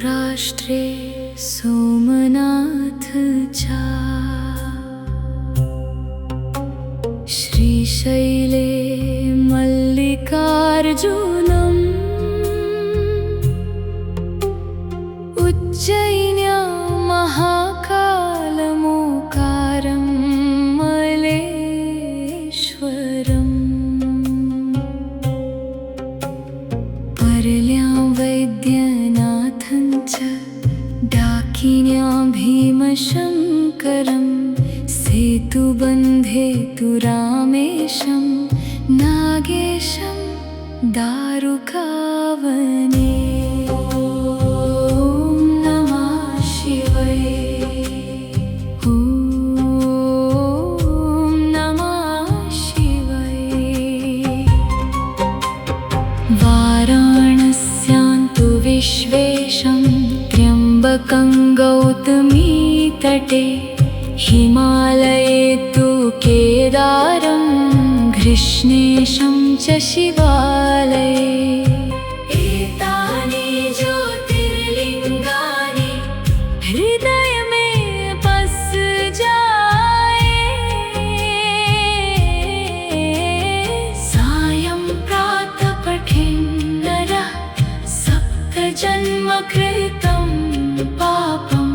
सौराष्ट्रे सोमनाथ चा श्रीशैले मल्लिकार्जुनम् उज्जयिन्यां महाकालमोकारं मलेश्वरम् परल्यां वैद्यनाथं च डाकिन्यां भीमशङ्करं सेतुबन्धे तु रामेशं नागेशं दारुकावने। वाराणस्यान्तु विश्वेशं त्र्यम्बकं गौतमीतटे हिमालये तु केदारं घृष्णेशं च शिवालये। एतानि ज्योतिर्लिङ्गानि हृदय में बस जाए सायं प्रातः पठेन्नर सप्तजन्मकृतं पापं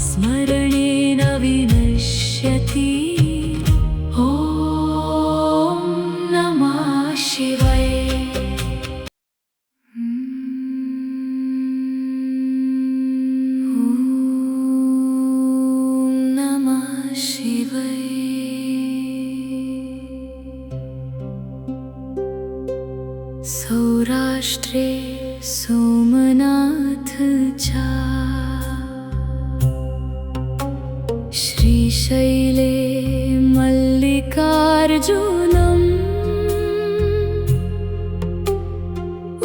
स्मरणेन विनश्यति। ॐ नमः शिवाय। सौराष्ट्रे सोमनाथ चा श्रीशैले मल्लिकार्जुनम्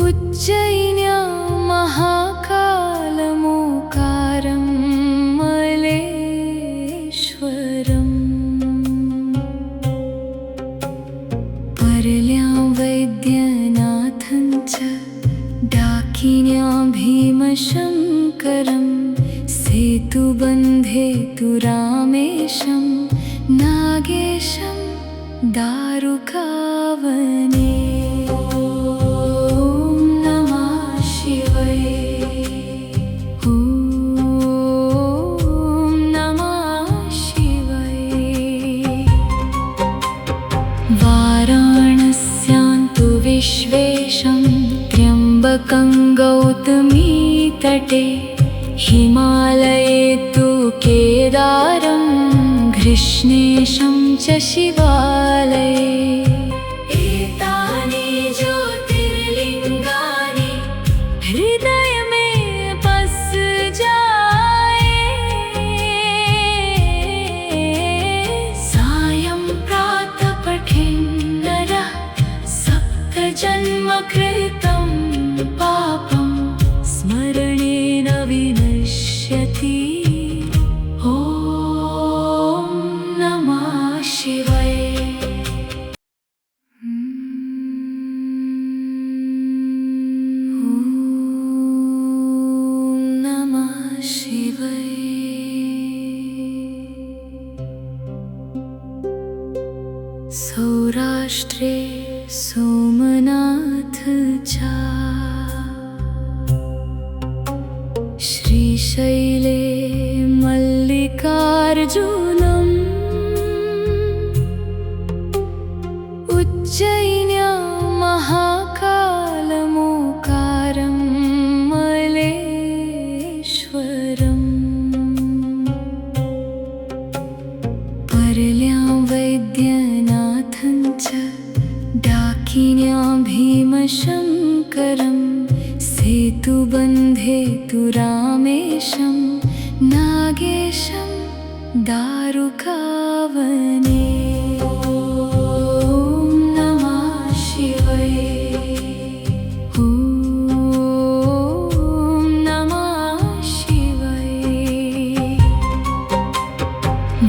उज्जयिन्यां महाकालमोकारं मलेश्वरम् परल्यां वैद्यनाथं च डाकिन्यां भीमशङ्करं सेतुबन्धे तु रामेशं नागेशं दारुकावने। वाराणस्यान्तु विश्वेशं त्र्यम्बकं गौतमीतटे हिमालये तु केदारं घृष्णेशं च शिवालये। एतानि ज्योतिर्लिङ्गानि हृदय में बस जाए सायं प्रातः पठेन्नर सप्तजन्मकृतं पापं स्मरणेन विनश्यति। ॐ नमः शिवाय। सौराष्ट्रे सोमनाथ चा श्रीशैले मल्लिकार्जुनम् उज्जयिन्यां महाकालमोकारं मलेश्वरम् परल्यां वैद्यनाथं च डाकिन्यां भीमशङ्करं सेतुबन्धे तु रामेशं नागेशं दारुकावने।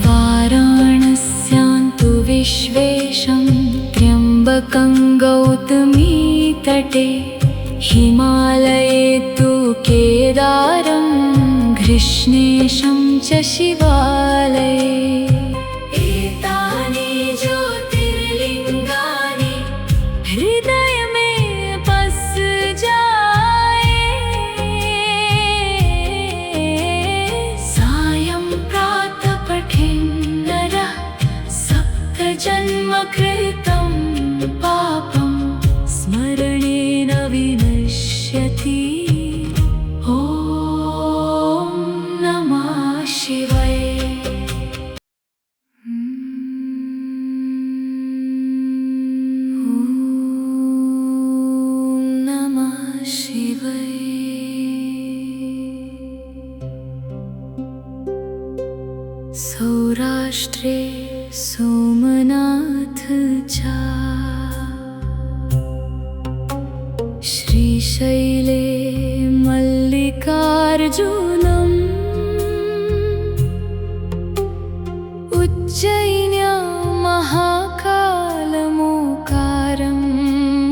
वाराणस्यान्तु विश्वेशं त्र्यम्बकं गौतमीतटे हिमालये तु केदारं घृष्णेशं च शिवालये एतानि ज्योतिर्लिङ्गानि हृदय में बस जाए सायं प्रातः पठेन्नरः सप्तजन्मकृतं पापं स्मरणेन विनश्यति। ॐ नमः शिवाय। सौराष्ट्रे सोमनाथ चा श्रीशैले मल्लिकार्जुनम् उज्जयिन्यां महाकालमोकारं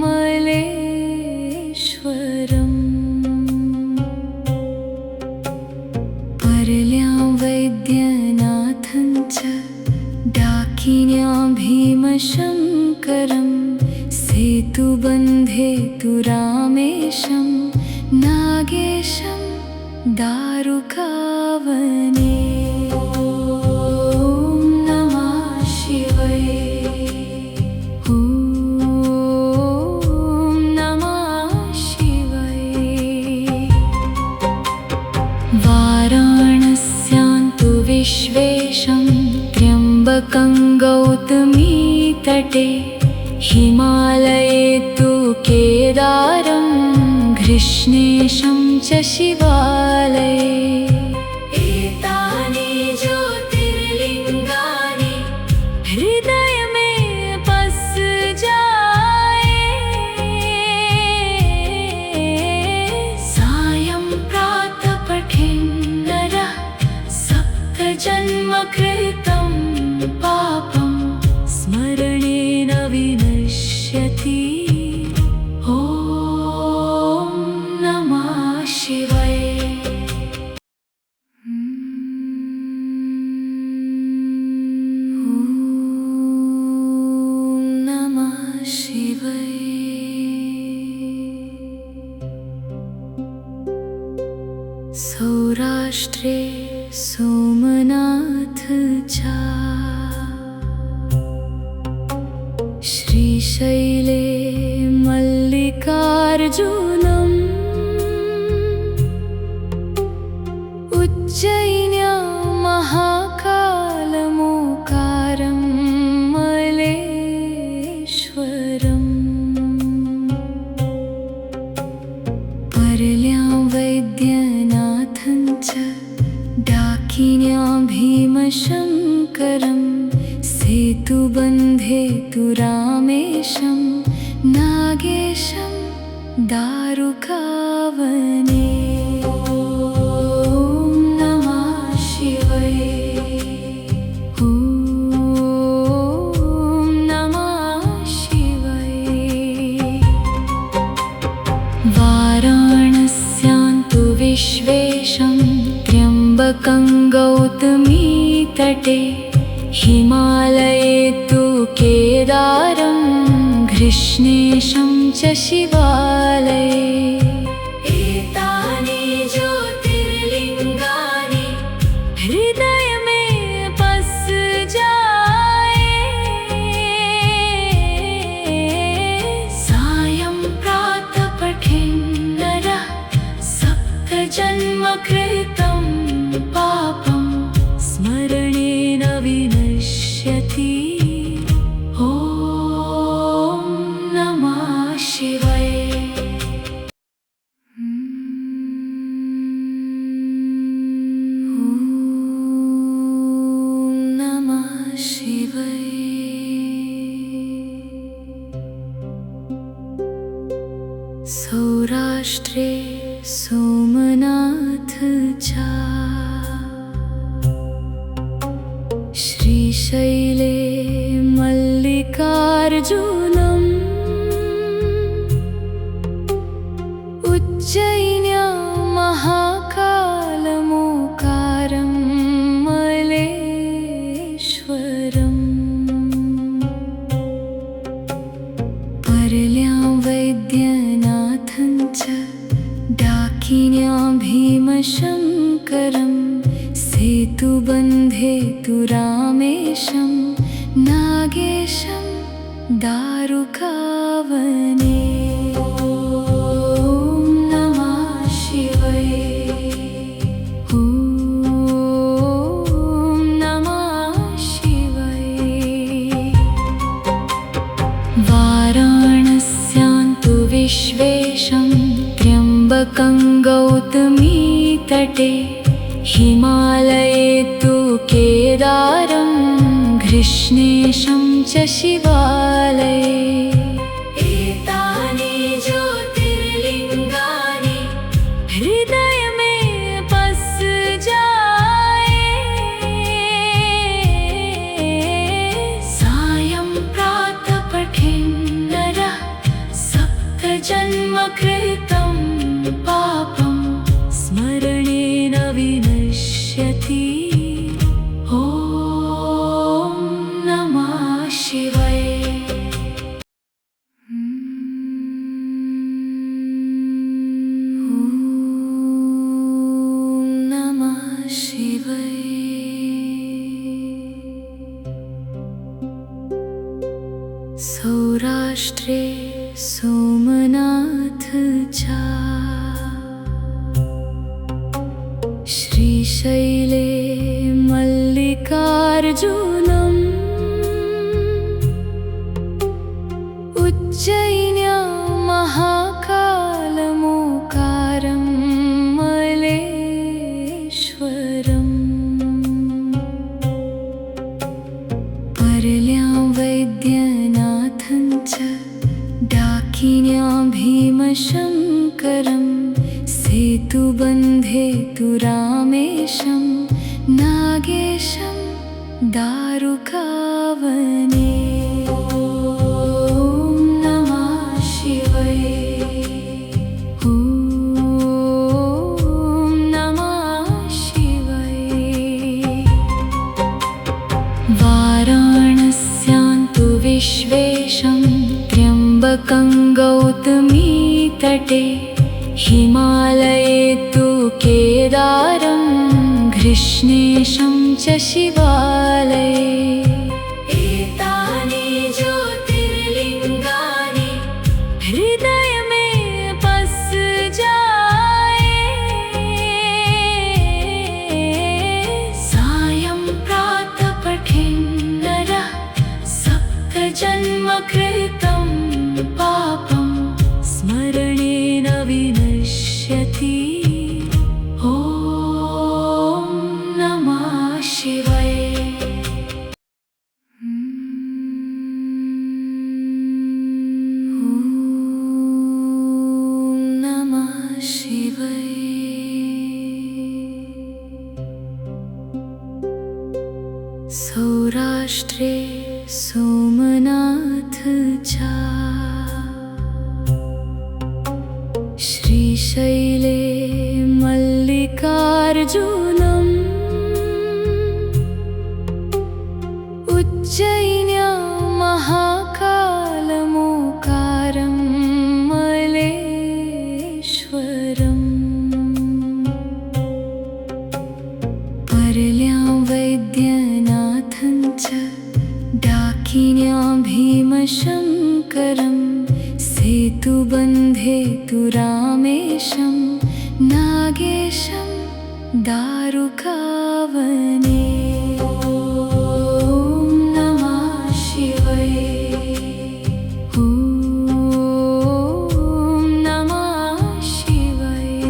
मलेश्वरम् पर्ल्यां वैद्यनाथं च डाकिन्यां भीमशङ्करं सेतुबन्धे तु रामेशं नागेशं दारुकावने। ॐ नमः शिवाय। ॐ नमः शिवाय। वाराणस्यां तु विश्वेशं त्र्यम्बकं गौतमीतटे हिमालये तु केदारं घृष्णेशं च शिवालये एतानि ज्योतिर्लिङ्गानि हृदय में बस जाए सायं प्रातः पठेन्नरः सप्तजन्मकृतं पापं स्मरणेन विनश्यति। ॐ नमः शिवाय। ॐ नमः शिवाय। सौराष्ट्रे सोमनाथ चा श्रीशैले मल्लिकार्जुनम् उज्जयिन्यां महाकालमोकारं मलेश्वरम् पर्ल्यां वैद्यनाथं च डाकिन्यां भीमशङ्करं सेतुबन्धे तु रामेशं नागेशं दारुकावने। ॐ नमः शिवाय। ॐ नमः शिवाय। वाराणस्यां तु विश्वेशं त्र्यम्बकं गौतमीतटे हिमालये तु केदारं घृष्णेशं च शिवालये एतानि ज्योतिर्लिङ्गानि हृदय में बस जाए सायं प्रातः पठेन्नरः सप्तजन्मकृतं पापं स्मरणेन विनश्यति। ॐ नमः शिवाय। ॐ नमः शिवाय। सौराष्ट्रे सोमनाथ चा श्रीशैले मल्लिकार्जुनम् भीमशङ्करं सेतुबन्धेतु रामेशं नागेशं दारुकावने। वाराणस्यान्तु विश्वेशं त्र्यम्बकं गौतमीतटे हिमालये तु केदारं घृष्णेशं च शिवालये। एतानि ज्योतिर्लिङ्गानि हृदय में बस जाए। सायं प्रातः पठेन्नरः सप्तजन्म कृतं पापं स्मरणेन विनश्यति। ॐ नमः शिवाय। सौराष्ट्रे सोमनाथ चा श्रीशैले मल्लिकार्जुनम् उज्जयिन्यां महाकालमोकारं मलेश्वरम् पर्ल्यां वैद्यनाथं च डाकिन्यां भीमशङ्करं सेतुबन्धेतु रामेशं नागेशं दारुकावने। ॐ नमः शिवाय। ॐ नमः शिवाय। वाराणस्यान्तु विश्वेशं त्र्यम्बकं गौतमीतटे हिमालये तु केदारं घृष्णेशं च शिवालये। एतानि ज्योतिर्लिङ्गानि हृदय में बस जाए। सायं प्रातः पठेन्नरः सप्तजन्म कृतं पापं स्मरणेन विनश्यति। ॐ नमः शिवाय। ॐ नमः शिवाय। सौराष्ट्रे सोमनाथ चा श्रीशैले मल्लिकार्जुनम् उज्जयिन्यां महाकालमोकारं मलेश्वरम् पर्ल्यां वैद्यनाथं च डाकिन्यां भीमशङ्करं सेतुबन्धेतु रामेशं नागेशं दारुकावने। ॐ नमः शिवाय। ॐ नमः शिवाय।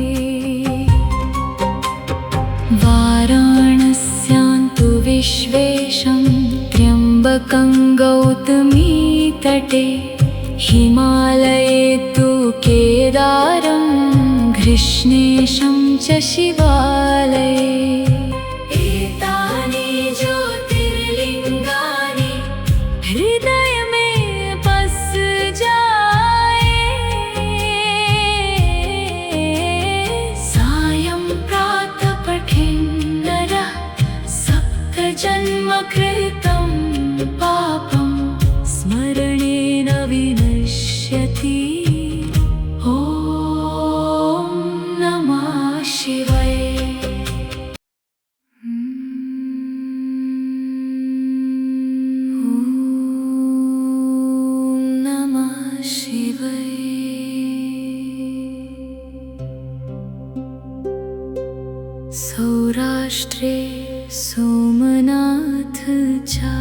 वाराणस्यान्तु विश्वेशं त्र्यम्बकं गौतमीतटे हिमालये तु केदारं घृष्णेशं च शिवालये। एतानि ज्योतिर्लिङ्गानि हृदय में बस जाए। सायं प्रातः पठेन्नरः सप्तजन्म कृतं पापं स्मरणेन विनश्यति। ॐ नमः शिवाय। सौराष्ट्रे सोमनाथ चा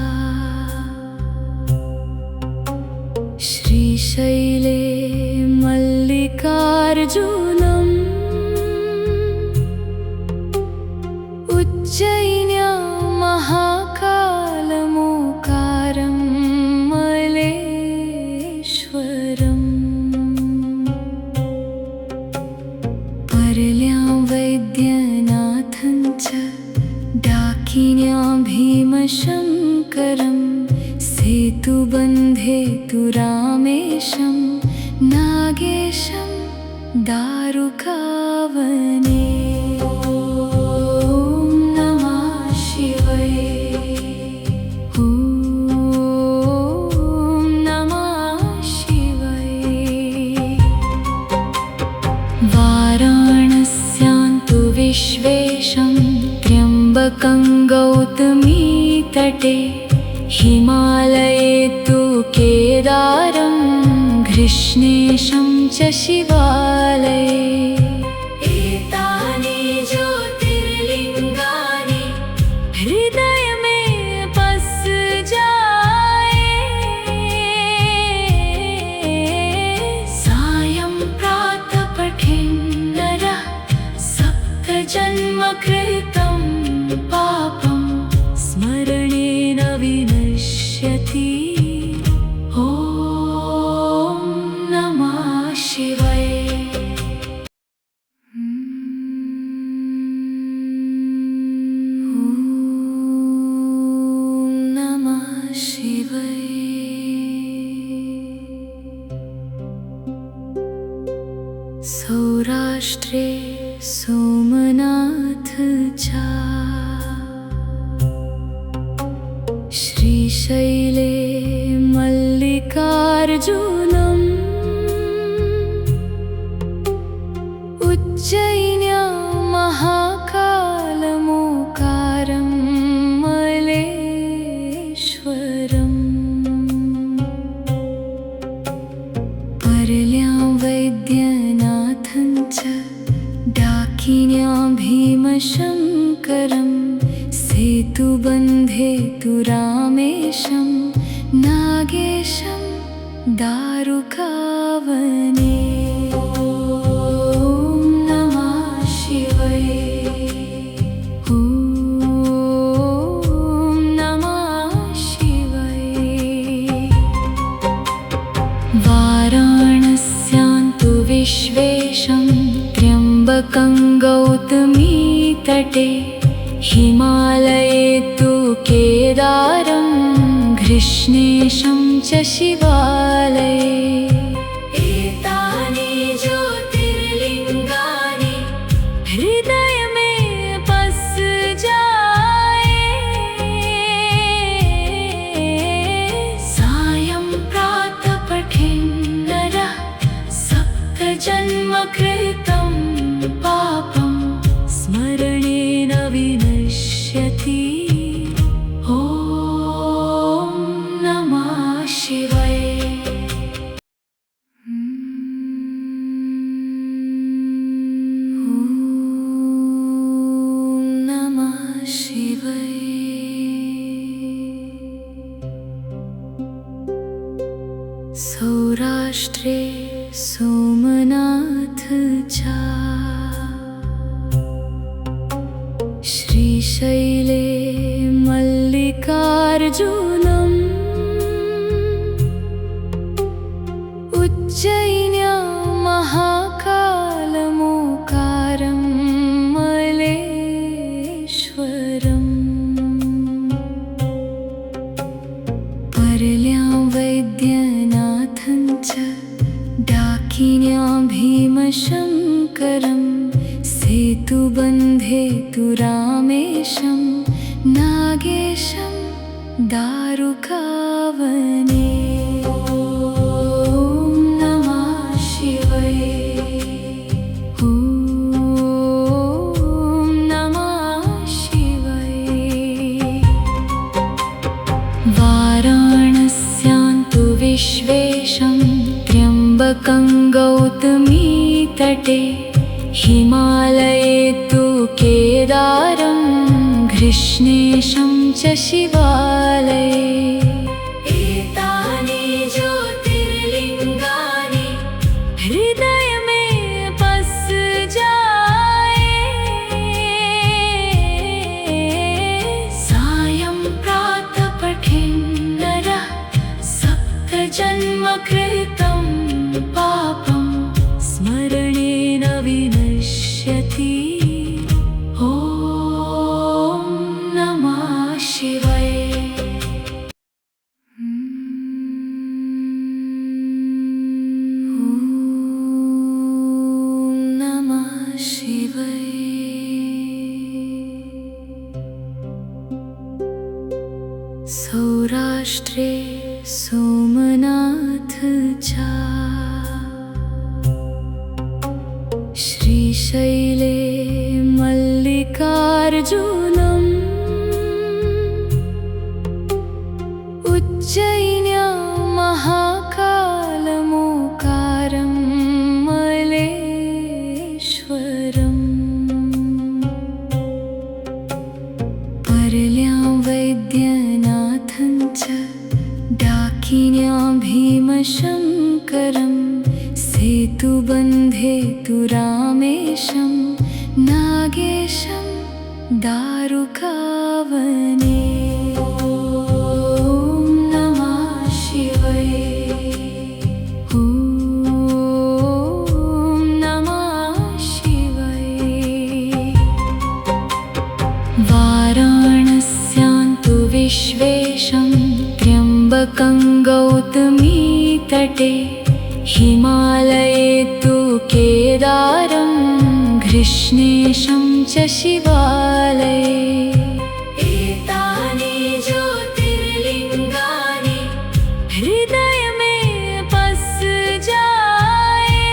श्रीशैले मल्लिकार्जुनम् उज्जयिन्यां महाकालमोकारं मलेश्वरम् पर्ल्यां वैद्यनाथं च डाकिन्यां भीमशङ्करम् सेतुबन्धे तु रामेशं नागेशं दारुकावने। ॐ नमः शिवाय। ॐ नमः शिवाय। वाराणस्यां तु विश्वेशं त्र्यम्बकं गौतमीतटे हिमालये तु केदारं घृष्णेशं च शिवालये। एतानि ज्योतिर्लिङ्गानि हृदय में बस जाए। सायं प्रातः पठेन्नरः सप्तजन्मकृतं पापं स्मरणेन विनश्यति। ॐ नमः शिवाय। ॐ नमः शिवाय। सौराष्ट्रे सोमनाथ चा श्रीशैले मल्लिकार्जुनम् उज्जयिन्यां महाकालमोकारं मलेश्वरम् पर्ल्यां वैद्यनाथं च डाकिन्यां भीमशङ्करम् सेतुबन्धे तु रामेशं नागेशं दारुकावने। ॐ नमः शिवाय। ॐ नमः शिवाय। वाराणस्यां तु विश्वेशं त्र्यम्बकं गौतमीतटे हिमालये तु केदारं घृष्णेशं च शिवालये। एतानि ज्योतिर्लिङ्गानि हृदय में बस जाए। सायं प्रातः पठेन्नरः सप्तजन्मकृतं पापं स्मरणेन विनश्यति। ॐ नमः शिवाय। ॐ नमः शिवाय। सौराष्ट्रे सोमनाथ चा श्रीशैले मल्लिकार्जुनम् उज्जयिन्यां महाकालमोकारं मलेश्वरम् पर्ल्यां वैद्यनाथं च डाकिन्यां भीमशङ्करम् सेतुबन्धे तु रामेशं नागेशं दारुकावने। ॐ नमः शिवाय। ॐ नमः शिवाय। वाराणस्यां तु विश्वेशं त्र्यम्बकं गौतमीतटे हिमालये तु केदारं घृष्णेशं च शिवालये एतानि ज्योतिर्लिङ्गानि हृदय में बस जाए सायं प्रातः पठेन् नरः सप्तजन्मकृतं पापं स्मरणेन विनश्यति ॐ नमः शिवाय। सौराष्ट्रे सोमनाथ चा श्रीशैले मल्लिकार्जुनम् उज्जयिन्यां महाकालमोकारं मलेश्वरम् पर्ल्यां वैद्यनाथं च डाकिन्यां भीमशङ्करं सेतुबन्धे तु रामेशं नागेशं दारुकावने ॐ नमः शिवाय। ॐ नमः शिवाय। वाराणस्यां तु विश्वेशं त्र्यम्बकं गौतमीतटे हिमालये तु केदारं घृष्णेशं च शिवालये एतानि ज्योतिर्लिङ्गानि हृदय में बस जाए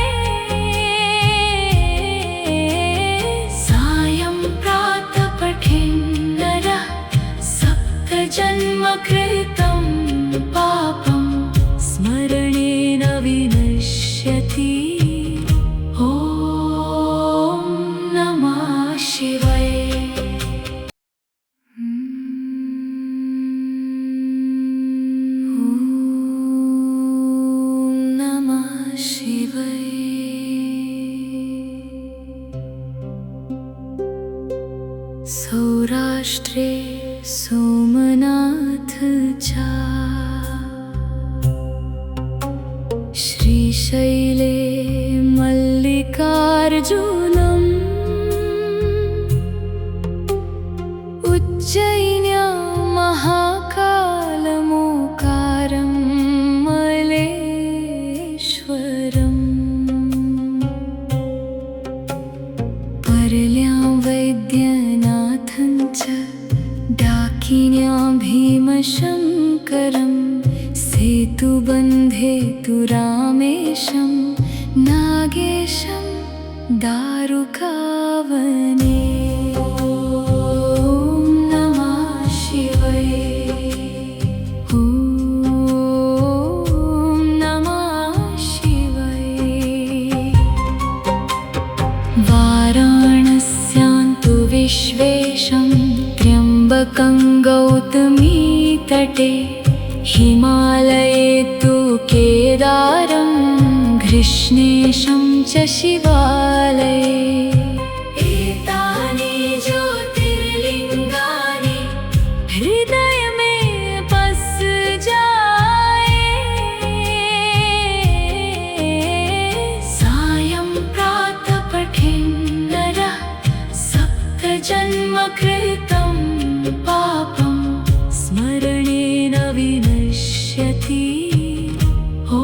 सायं प्रातः पठेन् नरः सप्तजन्मकृतं पापं स्मरणेन विनश्यति ॐ नमः शिवाय। नमः शिवाय। सौराष्ट्रे सोमनाथ चा श्रीशैले मल्लिकार्जुनम् उज्जयिन्यां महाकालमोकारं मलेश्वरम् पर्ल्यां वैद्यनाथं च डाकिन्यां भीमशङ्करं सेतुबन्धे तु रामेशं नागेशं दारुकावने ॐ नमः शिवाय। ॐ नमः शिवाय। वाराणस्यां तु विश्वेशं त्र्यम्बकं गौतमीतटे हिमालये तु केदारं घृष्णेशं च शिवालये एतानि ज्योतिर्लिङ्गानि हृदय में बस जाए सायं प्रातः पठेन् नरः सप्तजन्मकृतं पापं स्मरणेन विनश्यति ॐ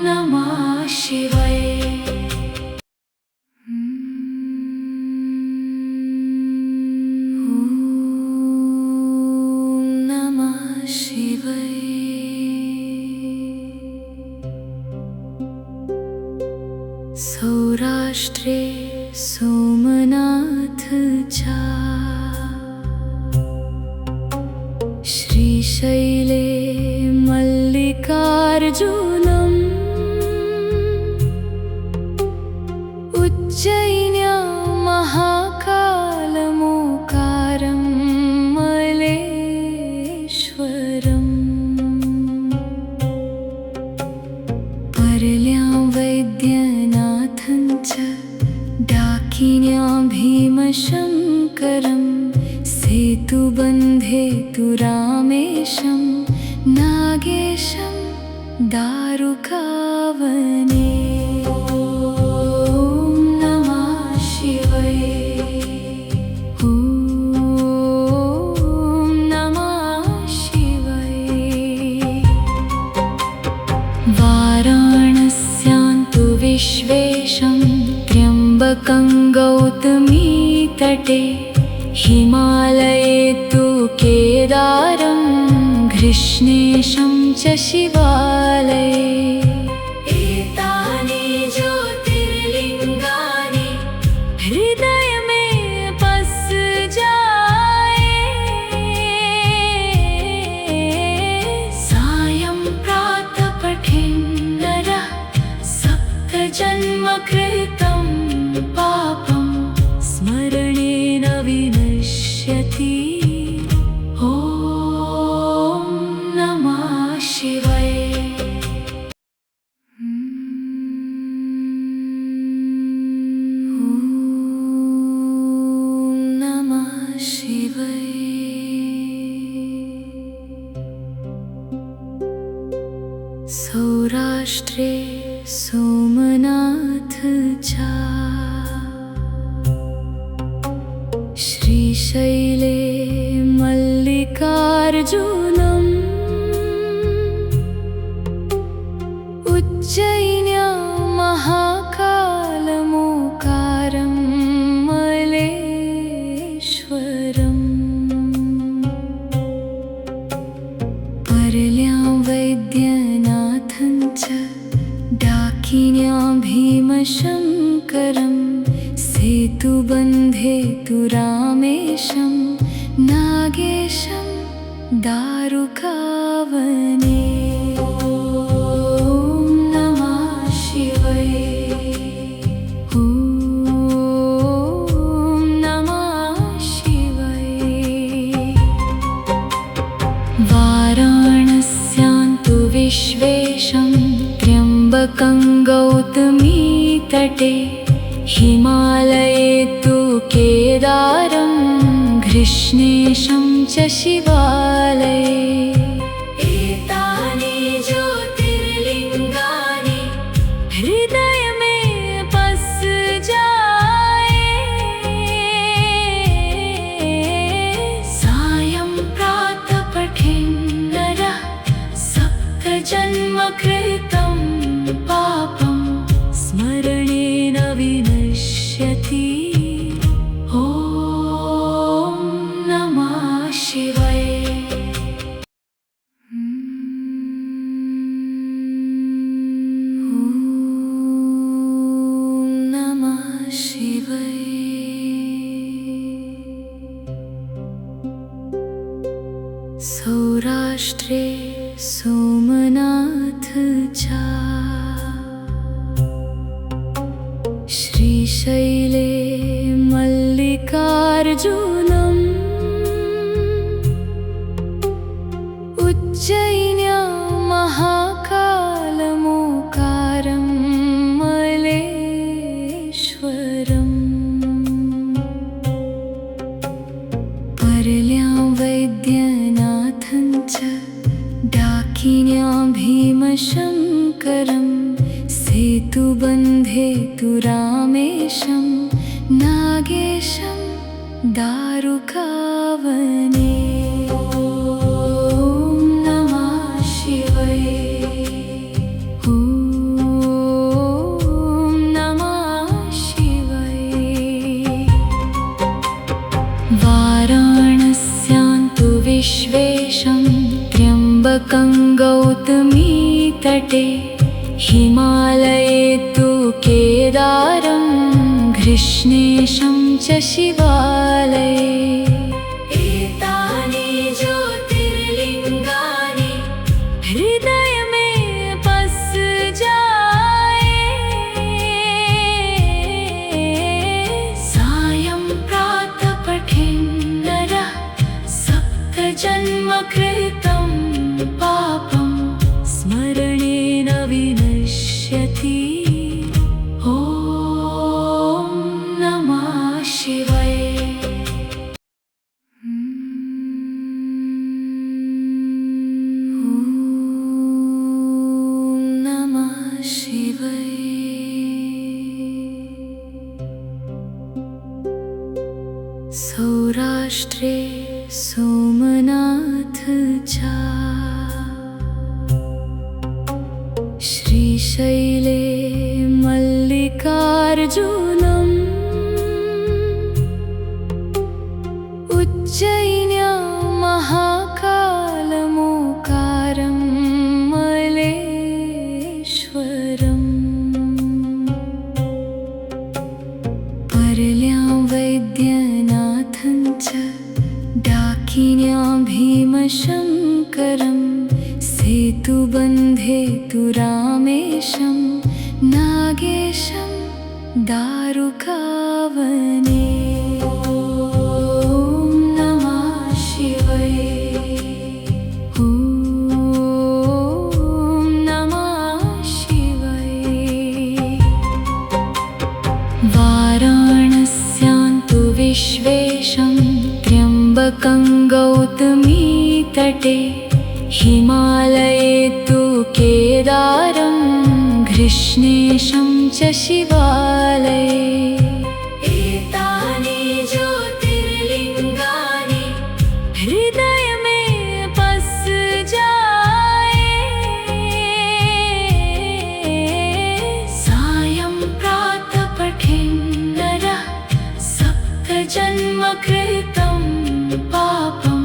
नमः शिवाय। नमः शिवाय। सौराष्ट्रे सोमनाथ चा श्रीशैले मल्लिकार्जुनम् भीमशङ्करं सेतुबन्धे तु रामेशं नागेशं दारुकावने। ॐ नमः शिवाय। ॐ नमः शिवाय। वाराणस्यां तु विश्वेशं त्र्यम्बकं गौतमीतटे हिमालये तु केदारं घृष्णेशं च शिवालये। एतानि ज्योतिर्लिङ्गानि हृदय में बस जाए। सायं प्रातः पठेन् नरः सप्तजन्म कृतं पापं स्मरणेन विनश्यति। ॐ नमः शिवाय। ॐ नमः शिवाय। सौराष्ट्रे सोमनाथ चा श्रीशैले मल्लिकार्जुनम् उज्जयिन्यां महाकालमोकारं मलेश्वरम् पर्ल्यां वैद्यनाथं च डाकिन्यां भीमशङ्करं सेतुबन्धे तु रामेशं नागेशं दारुकावने। ॐ नमः शिवाय। ॐ नमः शिवाय। वाराणस्यां तु विश्वेशं त्र्यम्बकं गौतमीतटे हिमालये तु केदारं घृष्णेशं च शिवालये। एतानि ज्योतिर्लिङ्गानि हृदय में बस जाए। सायं प्रातः पठेन् नरः सप्तजन्म कृतं पापं स्मरणेन विनश्यति। ॐ नमः शिवाय। ॐ नमः शिवाय। सौराष्ट्रे सोमनाथ चा श्रीशैले मल्लिकार्जुनम् उज्जयिन्यां महाकालमोकारं मलेश्वरम् पर्ल्यां वैद्यनाथं च डाकिन्यां भीमशङ्करं सेतुबन्धे तु रामेशं नागेशं दारुकावने। ॐ नमः शिवाय। ॐ नमः शिवाय। वाराणस्यां तु विश्वेशं त्र्यम्बकं गौतमीतटे हिमालये तु केदारं घृष्णेशं च शिवालये। एतानि ज्योतिर्लिङ्गानि हृदय में बस जाए। सायं प्रातः पठेन् नरः सप्तजन्म कृतं पापं स्मरणेन विनश्यति। ॐ नमः शिवाय। सौराष्ट्रे सोमनाथ चा श्रीशैले मल्लिकार्जुनम् उज्जयिन्यां महाकालमोकारं मलेश्वरम् पर्ल्यां वैद्यनाथं च डाकिन्यां भीमशङ्करम् सेतुबन्धे तु रामेशं नागेशं दारुकावने। ॐ नमः शिवाय। ॐ नमः शिवाय। वाराणस्यां तु विश्वेशं त्र्यम्बकं गौतमीतटे हिमालये तु केदारं घृष्णेशं च शिवालये। एतानि ज्योतिर्लिङ्गानि हृदय में बस जाए। सायं प्रातः पठेन् नरः सप्तजन्मकृतं पापं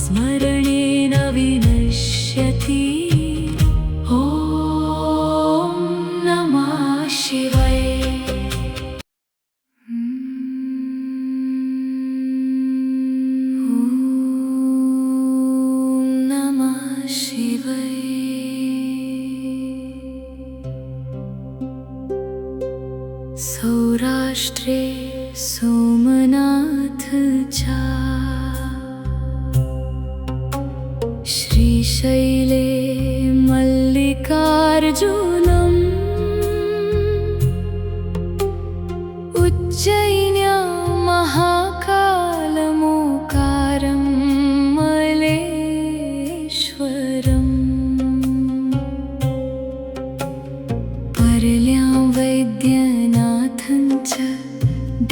स्मरणेन विनश्यति। ॐ नमः शिवाय। ॐ नमः शिवाय। सौराष्ट्रे सोमनाथ चा श्रीशैले मल्लिकार्जुनम् उज्जयिन्यां महाकालमोकारं मलेश्वरम् पर्ल्यां वैद्यनाथं च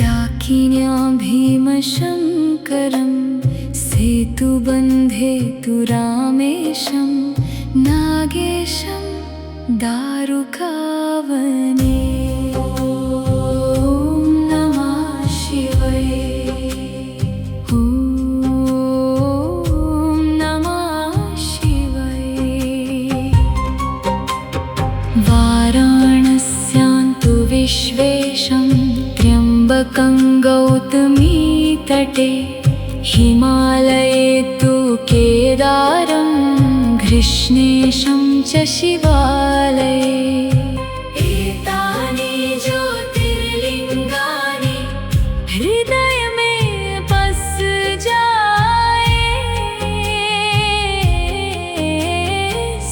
डाकिन्यां भीमशङ्करम् सेतुबन्धे तु रामेशं नागेशं दारुकावने। ॐ नमः शिवाय। ॐ नमः शिवाय। वाराणस्यां तु विश्वेशं त्र्यम्बकं गौतमीतटे हिमालये तु केदारं घृष्णेशं च शिवालये। एतानि ज्योतिर्लिङ्गानि हृदय में बस जाए।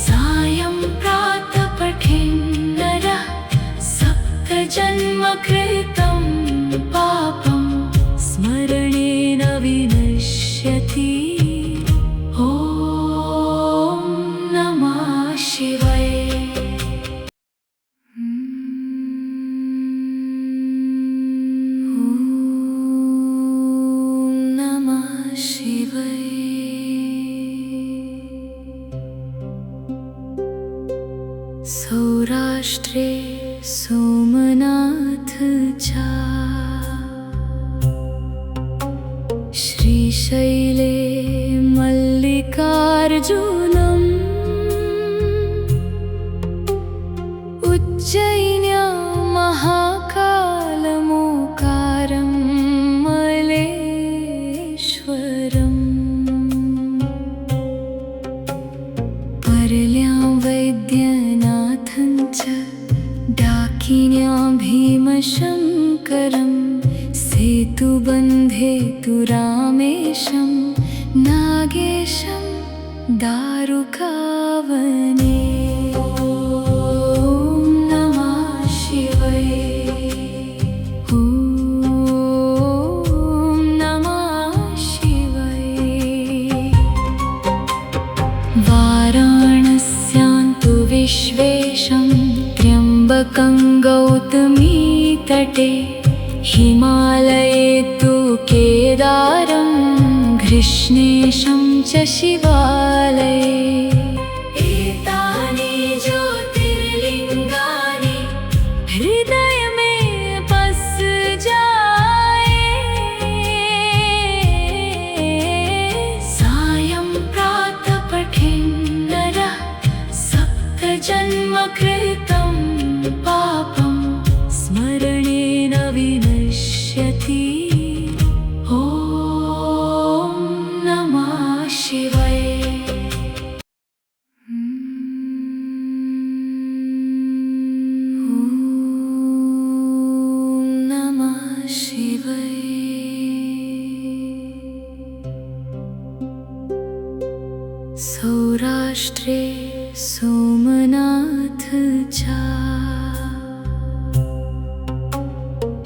सायं प्रातः पठेन् नरः सप्तजन्मकृतं पापं स्मरणेन विनश्यति। ॐ नमः शिवाय। ॐ नमः शिवाय। सौराष्ट्रे सोमनाथ चा श्रीशैले मल्लिकार्जुनम् उज्जयिन्यां महाकालमोकारं मलेश्वरम् पर्ल्यां वैद्यनाथं च डाकिन्यां भीमशङ्करम् सेतुबन्धे तु रामेशं नागेशं दारुकावने। ॐ नमः शिवाय। ॐ नमः शिवाय। वाराणस्यां तु विश्वेशं त्र्यम्बकं गौतमीतटे हिमालये तु केदारं घृष्णेशं च शिवालये एतानि ज्योतिर्लिङ्गानि हृदय में बस जाए सायं प्रातः पठेन्नरः सप्तजन्म कृतं पापं स्मरणेन विनश्यति। ॐ नमः शिवाय। सौराष्ट्रे सोमनाथ च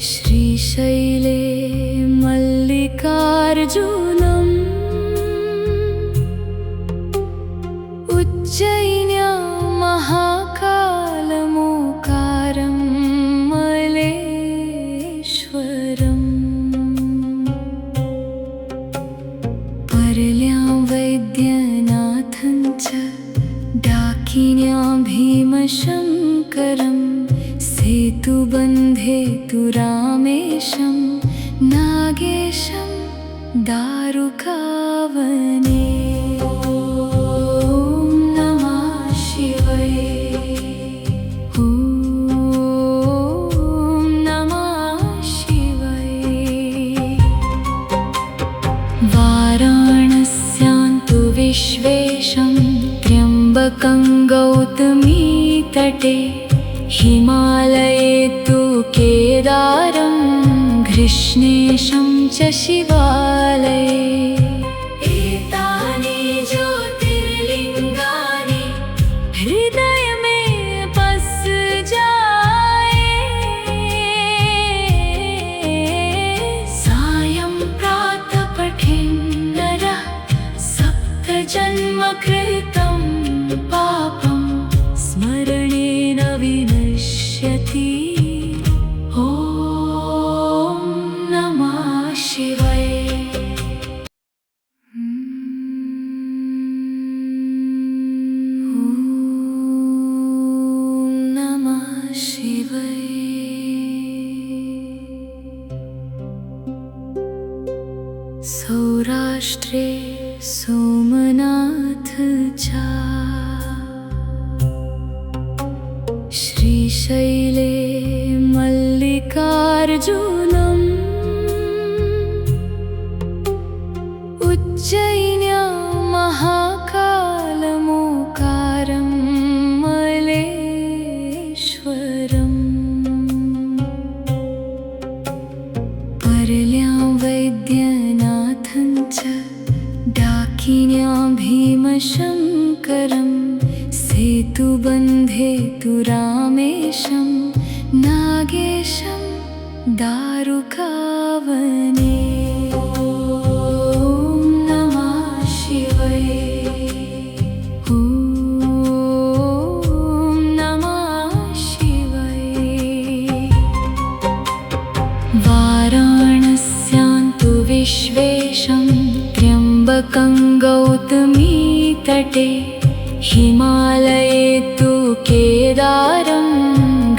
श्रीशैले मल्लिकार्जुनम् उज्जयिन्यां महाकालमोकारं मलेश्वरम् पर्ल्यां वैद्यनाथं च डाकिन्यां भीमशङ्करं सेतुबन्धे तु रामेशं नागेशं दारुकावने। ॐ नमः शिवाय। ॐ नमः शिवाय। वाराणस्यां तु विश्वेशं त्र्यम्बकं गौतमीतटे हिमालये तु केदारं घृष्णेशं च शिवालये एतानि ज्योतिर्लिङ्गानि हृदय में बस जाए सायं प्रातः पठेन्नरः सप्तजन्म कृतं पापं स्मरणेन विनश्यति। ॐ नमः शिवाय। ॐ नमः शिवाय। सौराष्ट्रे सोमनाथ च श्रीशैले मल्लिकार्जुनम् उज्जयिन्यां महाकालमोकारं मलेश्वरम् पर्ल्यां वैद्यनाथं च डाकिन्यां भीमशङ्करं सेतुबन्धे तु रामेशं नागेशं दारुकावने। ॐ नमः शिवाय। ॐ नमः शिवाय। वाराणस्यां तु विश्वेशं त्र्यम्बकं गौतमीतटे हिमालये तु केदारं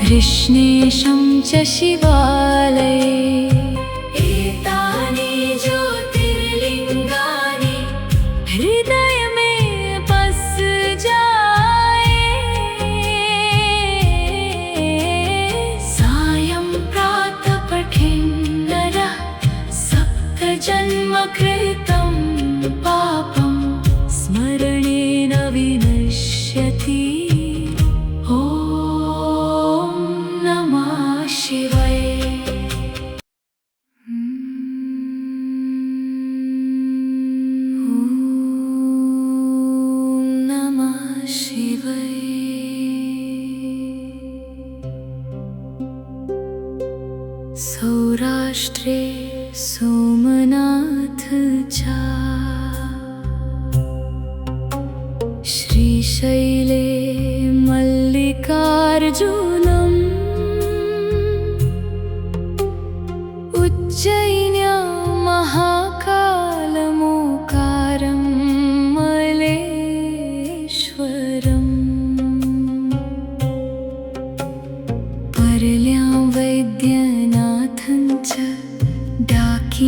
घृष्णेशं च शिवालये एतानि ज्योतिर्लिङ्गानि हृदय में बस जाए सायं प्रातः पठेन्नरः सप्तजन्म कृतं पापं स्मरणेन विनश्यति। ॐ नमः शिवाय। ॐ नमः शिवाय। सौराष्ट्रे सोमनाथ च श्रीशैले मल्लिकार्जुनम् उज्जयिन्यां महाकालमोकारं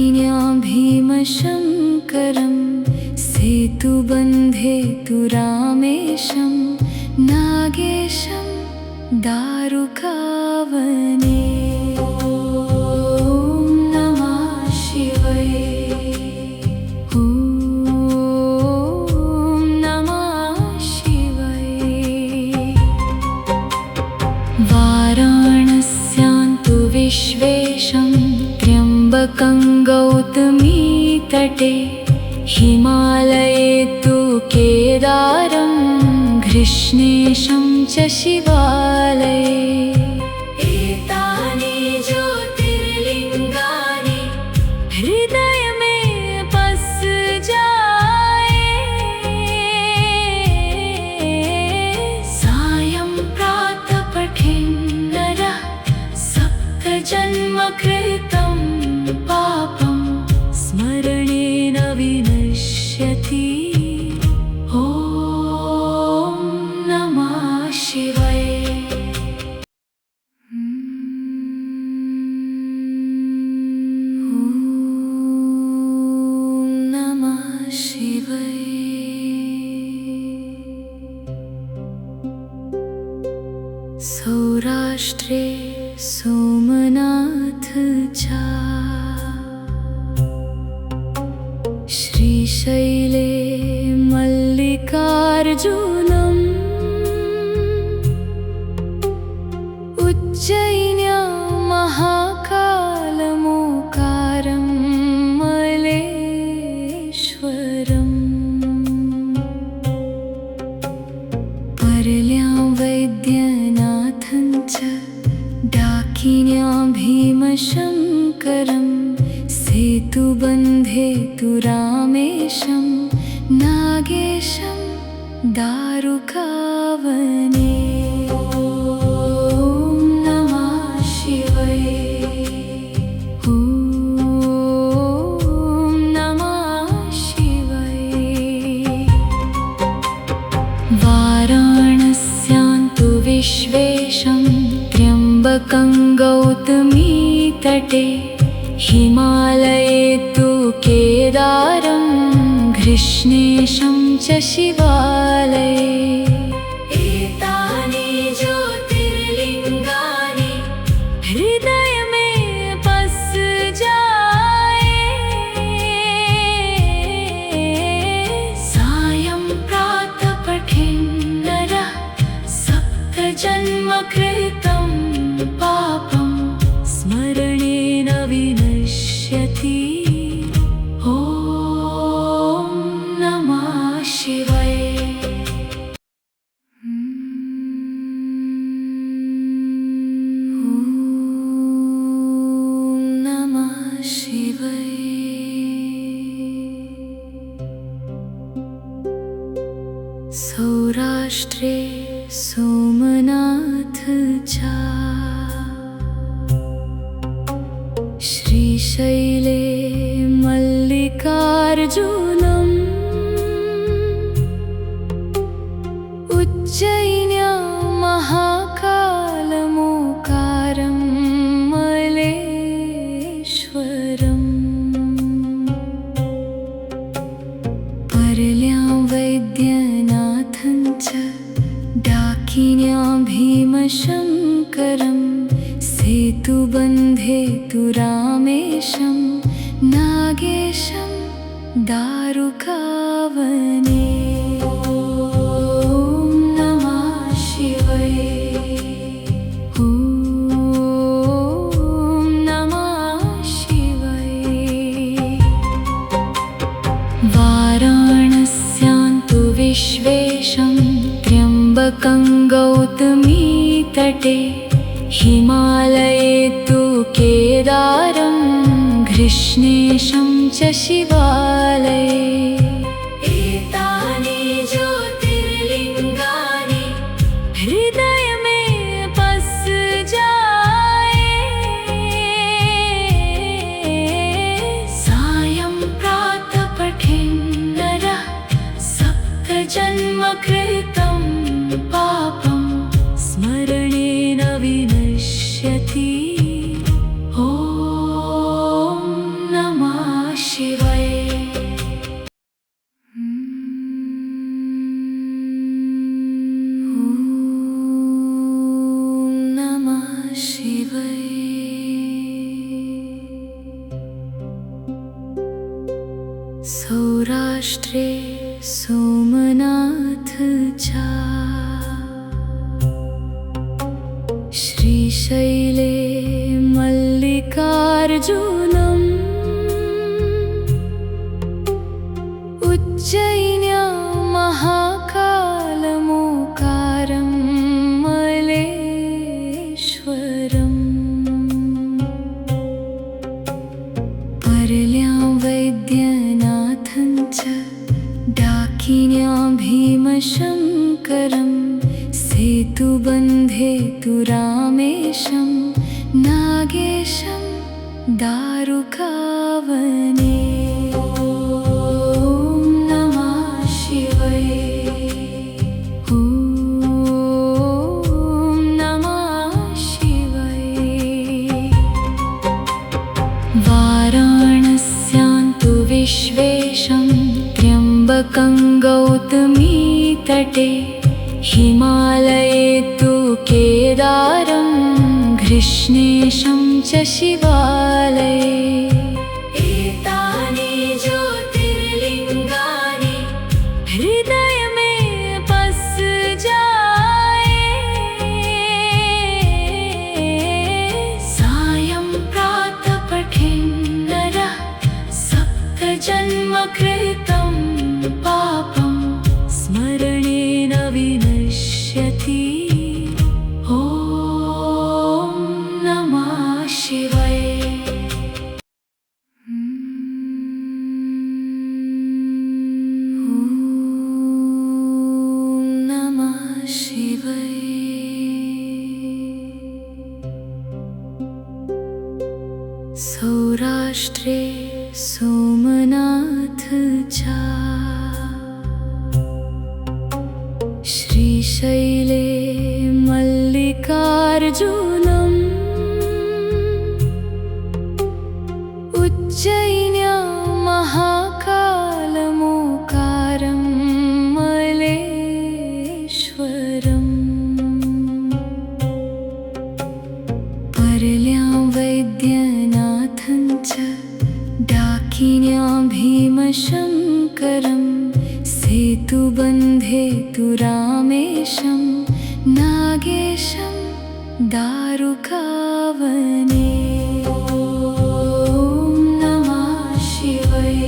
डाकिन्या भीमशङ्करं सेतुबन्धे तु रामेशं नागेशं दारुकावने। ॐ नमः शिवाय। ॐ नमः शिवाय। वाराणस्यान्तु विश्वेशं त्र्यम्बकं गौतमीतटे हिमालये तु केदारं घृष्णेशं च शिवालये। एतानि ज्योतिर्लिङ्गानि हृदय में बस जाए। सायं प्रातः पठेन्नरः सप्तजन्मकृतं पापं स्मरणेन विनश्यति। ॐ नमः शिवाय। ॐ नमः शिवाय। सौराष्ट्रे सोमनाथ चा श्रीशैले मल्लिकार्जुनम् उज्जयिन्यां महाकालमोकारं मलेश्वरम् पर्ल्यां वैद्यनाथं च डाकिन्या भीमशङ्करं सेतुबन्धे तु रामेशं नागेशं दारुकावने। ॐ नमः शिवाय। ॐ नमः शिवाय। वाराणस्यान्तु विश्वेशं त्र्यम्बकं गौतमीतटे हिमालये तु केदारं घृष्णेशं च शिवालये। एतानि ज्योतिर्लिङ्गानि हृदय में बस जाए। सायं प्रातः पठेन्नरः सप्तजन्मकृतं पापं स्मरणेन विनश्यति। ॐ नमः शिवाय। ॐ नमः शिवाय। सौराष्ट्रे सोमनाथ चा श्रीशैले मल्लिकार्जुनम् उज्जयिन्यां महाकालमोकारं मलेश्वरम् पर्ल्यां वैद्यनाथं च डाकिन्या भीमशङ्करं सेतुबन्धे तु रामेशं नागेशं दारुकावने। ॐ नमः शिवाय। ॐ नमः शिवाय। वाराणस्यान्तु विश्वेशं त्र्यम्बकं गौतमीतटे हिमालये तु केदारं घृष्णेशं च शिवालये। एतानि ज्योतिर्लिङ्गानि हृदय में बस जाए। सायं प्रातः पठेन्नरः सप्तजन्मकृतं पापं स्मरणेन विनश्यति। ॐ नमः सौराष्ट्रे सोमनाथ च श्रीशैले मल्लिकार्जुनम् उज्जयिन्यां महाकालमोकारं मलेश्वरम् पर्ल्यां वैद्यनाथं च डाकिन्यां भीमशङ्करं सेतुबन्धे तु रामेशं नागेशं दारुकावने। वाराणस्यान्तु विश्वेशं त्र्यम्बकं गौतमीतटे हिमालये तु केदारं घृष्णेशं च शिवालये। एतानि ज्योतिर्लिङ्गानि हृदय में बस जाए सायं प्रातः पठेन्नरः सप्तजन्म कृतं पापं स्मरणेन विनश्यति। ॐ नमः शिवाय। सौराष्ट्रे सोमनाथ च श्रीशैले मल्लिकार्जुनम् उज्जयिन्यां महाकालमोकारं मलेश्वरम् पर्ल्यां वैद्यनाथं च डाकिन्यां भीमशङ्करं सेतुबन्धे तु रामेशं नागेशं दारुकावने। ॐ नमः शिवाय।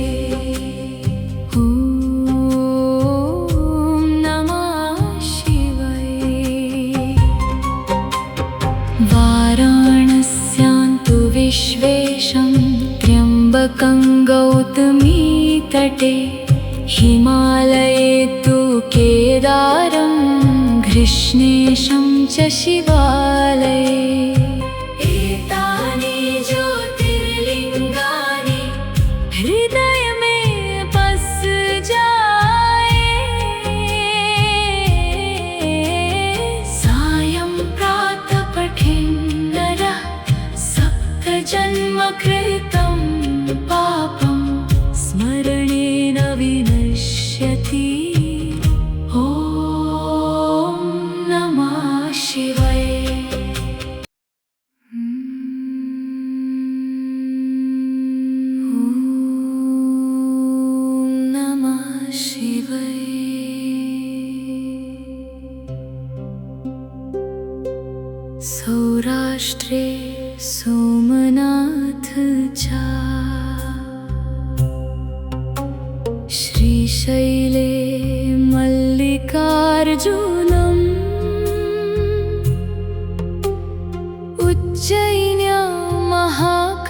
ॐ नमः शिवाय। वाराणस्यान्तु विश्वेशं त्र्यम्बकं गौतमीतटे हिमालये तु केदारं घृष्णेशं च शिवालये। एतानि ज्योतिर्लिङ्गानि हृदय में बस जाए सायं प्रातः पठेन्नरः सप्तजन्म कृतं पापं स्मरणेन विनश्यति। ॐ नमः शिवाय। ॐ नमः शिवाय। सौराष्ट्रे सोमनाथ च श्रीशैले मल्लिकार्जुनम् उज्जयिन्यां महाकालमोकारं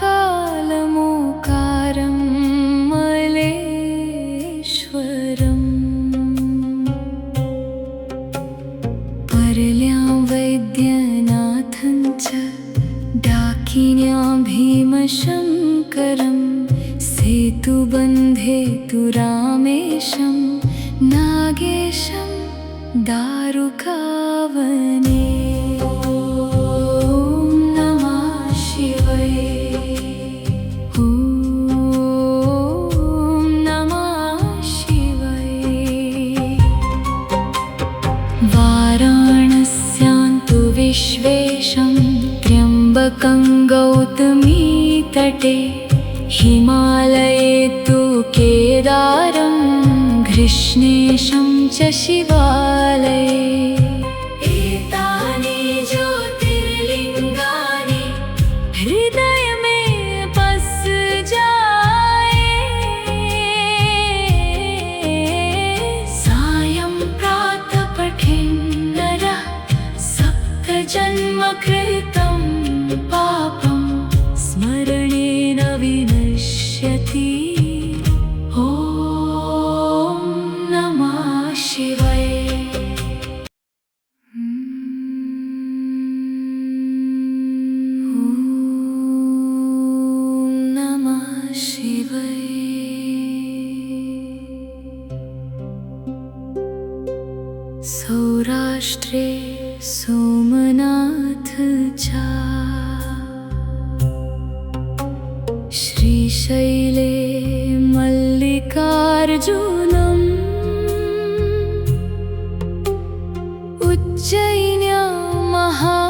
मलेश्वरम् पर्ल्यां वैद्यनाथं च डाकिन्यां भीमशङ्करं सेतुबन्धे तु रामेशं नागेशं दारुकावने। ॐ नमः शिवाय। ॐ नमः शिवाय। वाराणस्यान्तु विश्वेशं त्र्यम्बकं गौतमीतटे हिमालये तु केदारं कृष्णेशं च शिवालये एतानि ज्योतिर्लिङ्गानि हृदय में बस जाए सायं प्रातः पठेन्नरः सप्तजन्म कृतं पापं स्मरणेन विनश्यति ॐ नमः शिवाय सौराष्ट्रे सोमनाथ चा श्रीशैले मल्लिकार्जुनम् उज्जयिन्यां महाकालमोकारं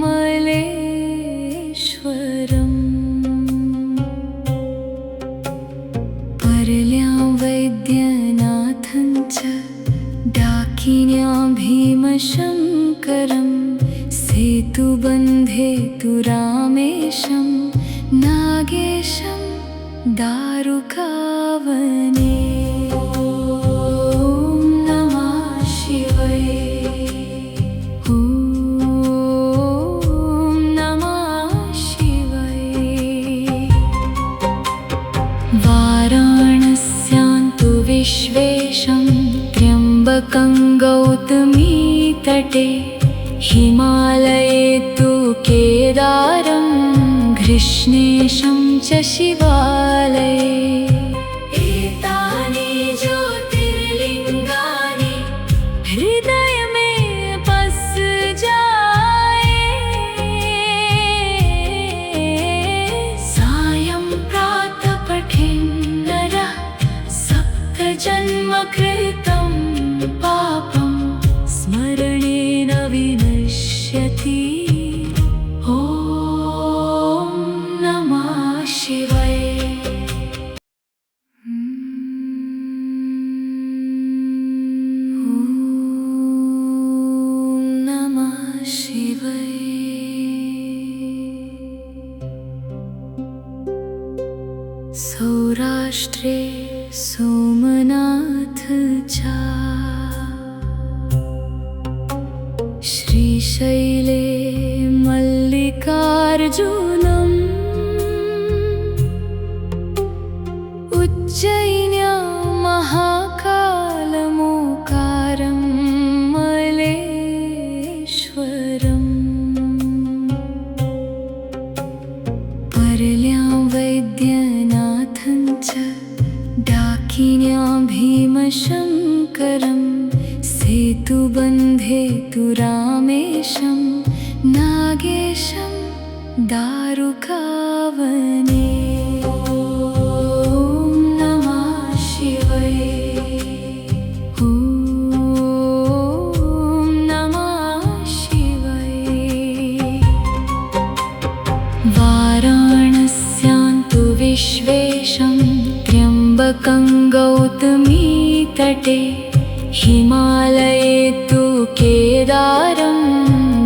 मलेश्वरम् पर्ल्यां वैद्यनाथं च डाकिन्यां भीमशङ्करं सेतुबन्धे तु रामेशं नागेशं दारुकावने ॐ नमः शिवाय ॐ नमः शिवाय वाराणस्यां तु विश्वेशं त्र्यम्बकं गौतमीतटे हिमालये तु केदारं कृष्णेशं च शिवालये एतानि ज्योतिर्लिङ्गानि हृदय में बस जाए सायं प्रातः पठेन्नरः सप्तजन्म कृतं पापं स्मरणेन विनश्यति ॐ नमः शिवाय ॐ नमः शिवाय सौराष्ट्रे सोमनाथ चा श्रीशैले मल्लिकार्जुनम् उज्जयिन्यां महाकालमोकारं मलेश्वरम् पर्ल्यां वैद्यनाथं च डाकिन्यां भीमशङ्करं सेतुबन्धे तु रामेशं नागेशं दारुकावने ॐ नमः शिवाय ॐ नमः शिवाय वाराणस्यां तु विश्वेशं त्र्यम्बकं गौतमीतटे हिमालये तु केदारं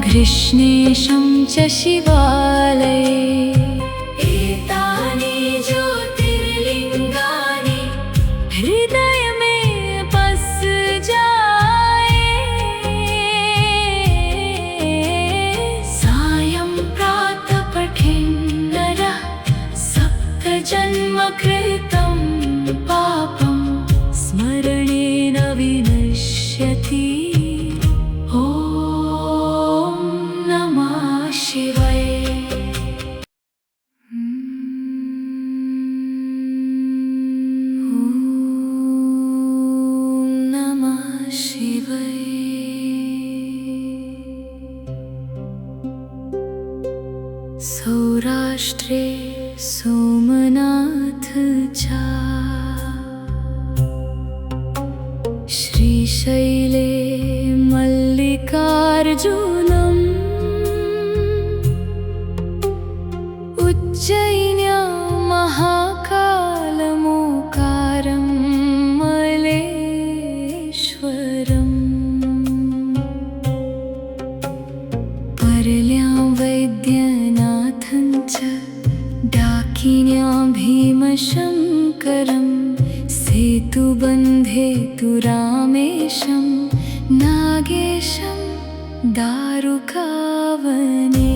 कृष्णेशं च शिवालये एतानि ज्योतिर्लिङ्गानि हृदय में बस जाए सायं प्रातः पठेन्नरः सप्तजन्म कृतं पापं स्मरणेन विनश्यति ॐ नमः शिवाय ॐ नमः शिवाय सौराष्ट्रे सोमनाथ चा श्रीशैले मल्लिकार्जुनम् उज्जयिन्यां महाकालमोकारं डाकिन्या भीमशङ्करं सेतुबन्धे तु रामेशं नागेशं दारुकावने।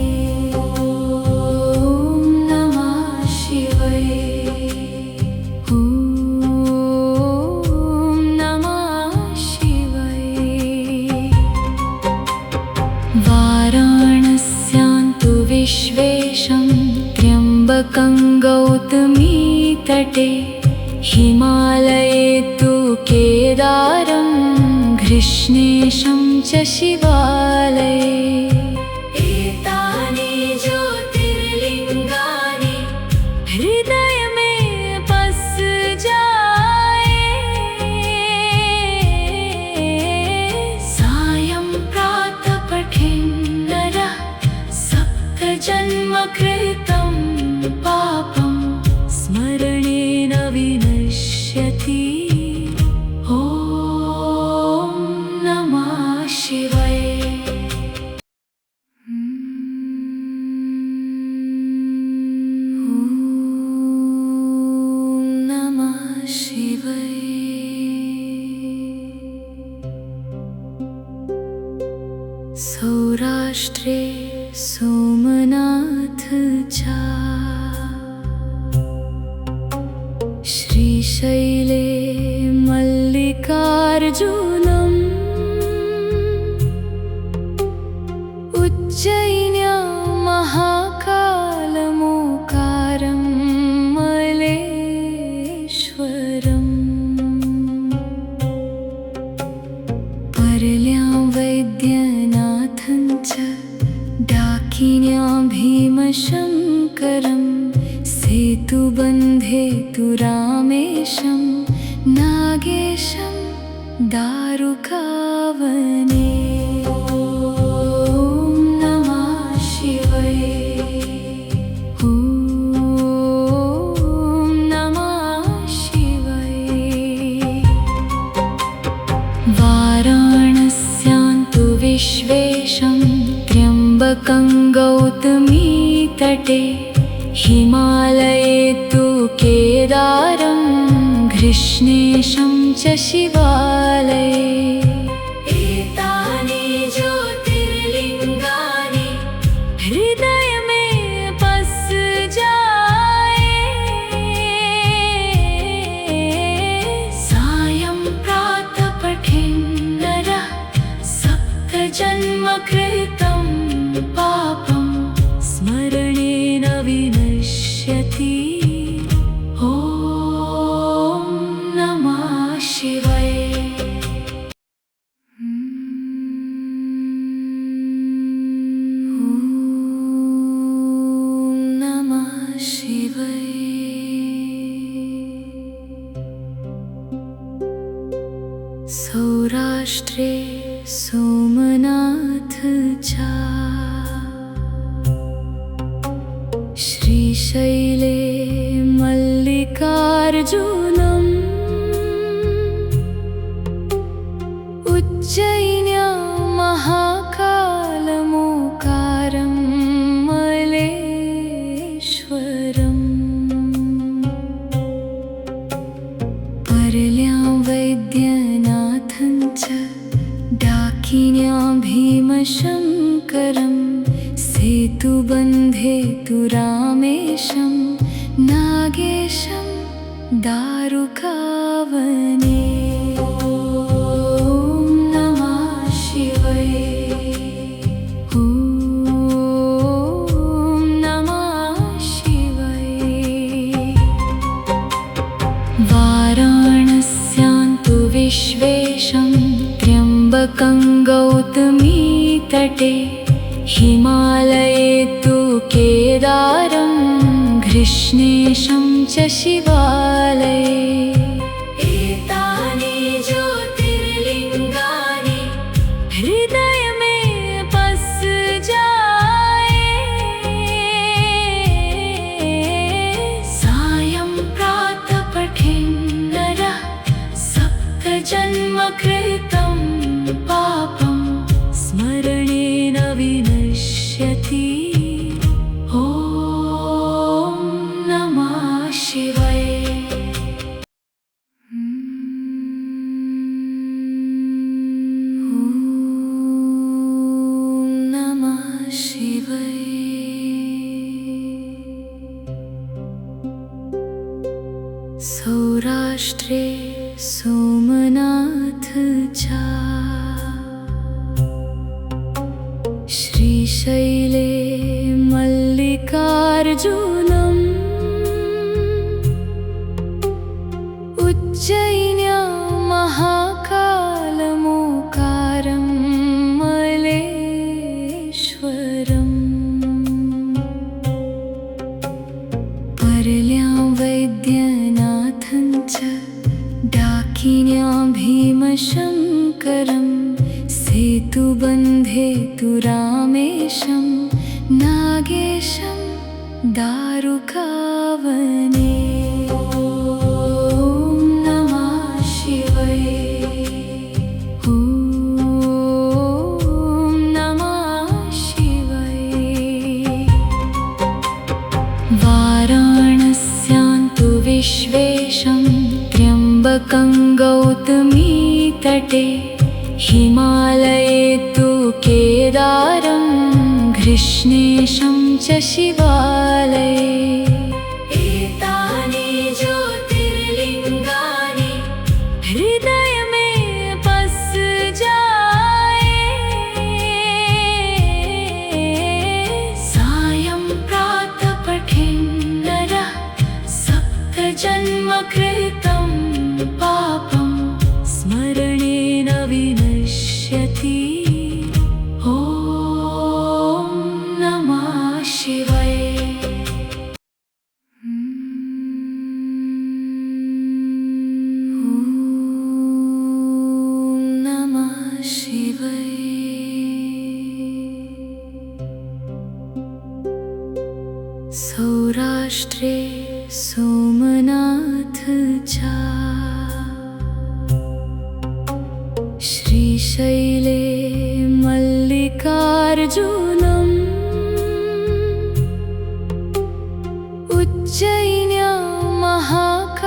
वाराणस्यान्तु विश्वेशं त्र्यम्बकं गौतमीतटे हिमालये तु केदारं घृष्णेशं च शिवालये। एतानि ज्योतिर्लिङ्गानि हृदय में बस जाए। सायं प्रातः पठेन् नरः सप्तजन्म कृतं पापं स्मरणेन विनश्यति। ॐ नमः शिवाय। नमः शिवाय। सौराष्ट्रे सोमनाथ चा श्रीशैले मल्लिकार्जुनम् उज्जयिन्यां महाकालमोकारं मलेश्वरम् पर्ल्यां वैद्यनाथं च डाकिन्या भीमशङ्करं सेतुबन्धे तु रामेशं नागेशं दारुकावने। ॐ नमः शिवाय। ॐ नमः शिवाय। वाराणस्यान्तु विश्वेशं त्र्यम्बकं गौतमीतटे हिमालये तु केदारं घृष्णेशं च शिवालये। एतानि ज्योतिर्लिङ्गानि हृदय में बस जाए। सायं प्रातः पठेन् नरः सप्तजन्म कृतं पापं स्मरणेन विनश्यति। ॐ नमः शिवाय। ॐ नमः शिवाय। सौराष्ट्रे सोमनाथ चा श्रीशैले मल्लिकार्जुनम् उज्जयिन्यां महाकालमोकारं मलेश्वरम् पर्ल्यां वैद्यनाथं च डाकिन्या भीमशङ्करं सेतुबन्धे तु रामेशं नागेशं दारुकावने। ॐ नमः शिवाय। ॐ नमः शिवाय। वाराणस्यान्तु विश्वेशं त्र्यम्बकं गौतमीतटे हिमालये तु केदारं घृष्णेशं च शिवालये। एतानि ज्योतिर्लिङ्गानि हृदय में बस जाए। सायं प्रातः पठेन् नरः सप्तजन्म कृतं पापं स्मरणेन विनश्यति। ॐ नमः सौराष्ट्रे सोमनाथ चा श्रीशैले मल्लिकार्जुनम् उज्जयिन्यां महाकालमोकारं मलेश्वरम् पर्ल्यां वैद्यनाथं च डाकिन्यां भीमशङ्करम् सेतुबन्धे तु रामेशं नागेशं दारुकावने। ॐ नमः शिवाय। ॐ नमः शिवाय। वाराणस्यां तु विश्वेशं त्र्यम्बकं गौतमीतटे हिमालये तु केदारं घृष्णेशं च शिवालये। एतानि ज्योतिर्लिङ्गानि हृदय में बस जाए। सायं प्रातः पठेन् नरः सप्तजन्मकृतं पापं स्मरणेन विनश्यति। ॐ नमः शिवाय। ॐ नमः शिवाय। सौराष्ट्रे सोमनाथ चा श्रीशैले मल्लिकार्जुनम् उज्जयिन्यां महाकालमोकारं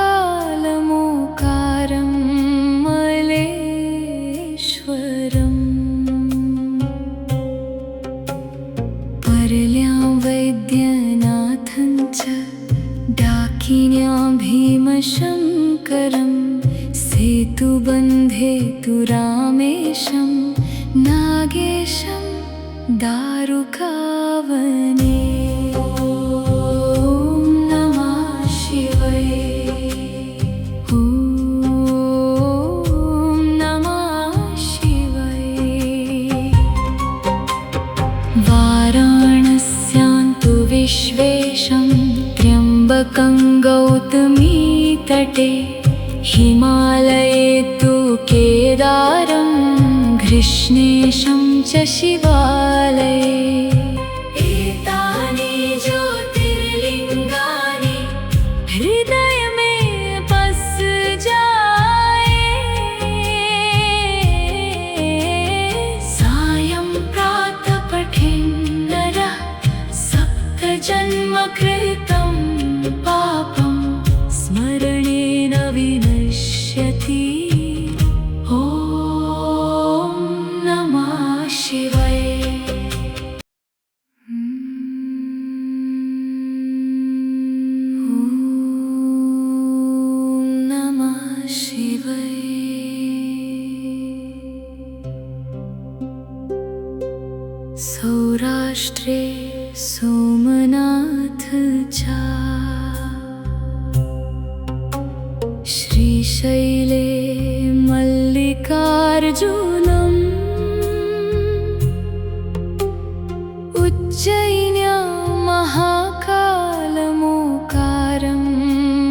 मलेश्वरम् पर्ल्यां वैद्यनाथं च डाकिन्यां भीमशङ्करम् सेतुबन्धे तु रामेशं नागेशं दारुकावने। ॐ नमः शिवाय। ॐ नमः शिवाय। वाराणस्यां तु विश्वेशं त्र्यम्बकं गौतमीतटे हिमालये तु केदारं घृष्णेशं च शिवालये। एतानि ज्योतिर्लिङ्गानि हृदय में बस जाए। सायं प्रातः पठेन् नरः सप्तजन्मकृतं पापं स्मरणेन विनश्यति। ॐ नमः शिवाय। ॐ नमः शिवाय। सौराष्ट्रे सोमनाथ चा श्रीशैले मल्लिकार्जुनम् उज्जयिन्यां महाकालमोकारं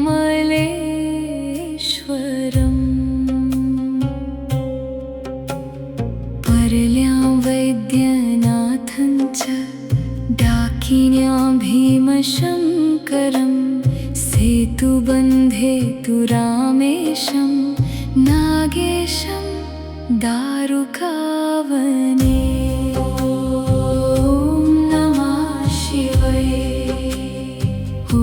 मलेश्वरम् पर्ल्यां वैद्यनाथं च डाकिन्यां भीमशङ्करम् सेतुबन्धे तु रामेशं नागेशं दारुकावने। ॐ नमः शिवाय। ॐ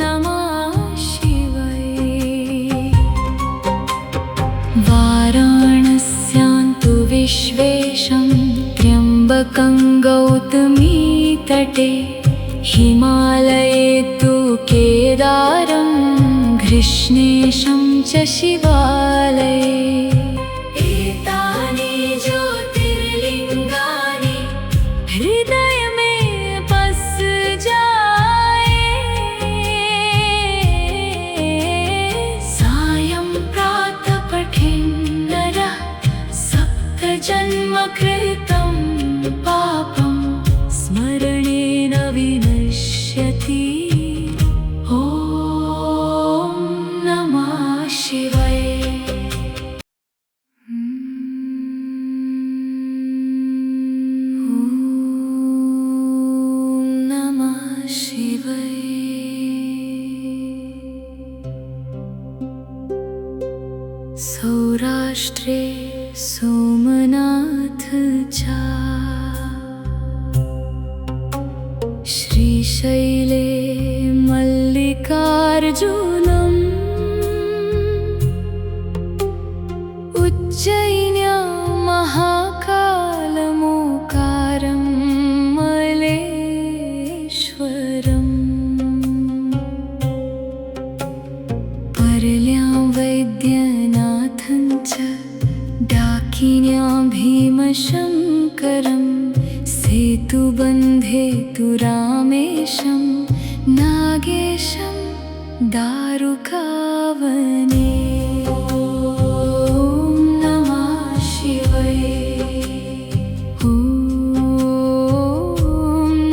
नमः शिवाय। वाराणस्यां तु विश्वेशं त्र्यम्बकं गौतमीतटे हिमालये तु केदारं घृष्णेशं च शिवालये एतानि ज्योतिर्लिङ्गानि हृदय में बस जाए सायं प्रातः पठेन्नरः सप्तजन्म कृतं पापं स्मरणेन विनश्यति ॐ नमः शिवाय। सौराष्ट्रे सोमनाथ चा श्रीशैले मल्लिकार्जुनम् उज्जयिन्यां महाकालमोकारं मलेश्वरम् पर्ल्यां वैद्यनाथं च डाकिन्यां भीमशङ्करं सेतुबन्धे तु रामेशं नागेशं दारुकावने ॐ नमः शिवाय। ॐ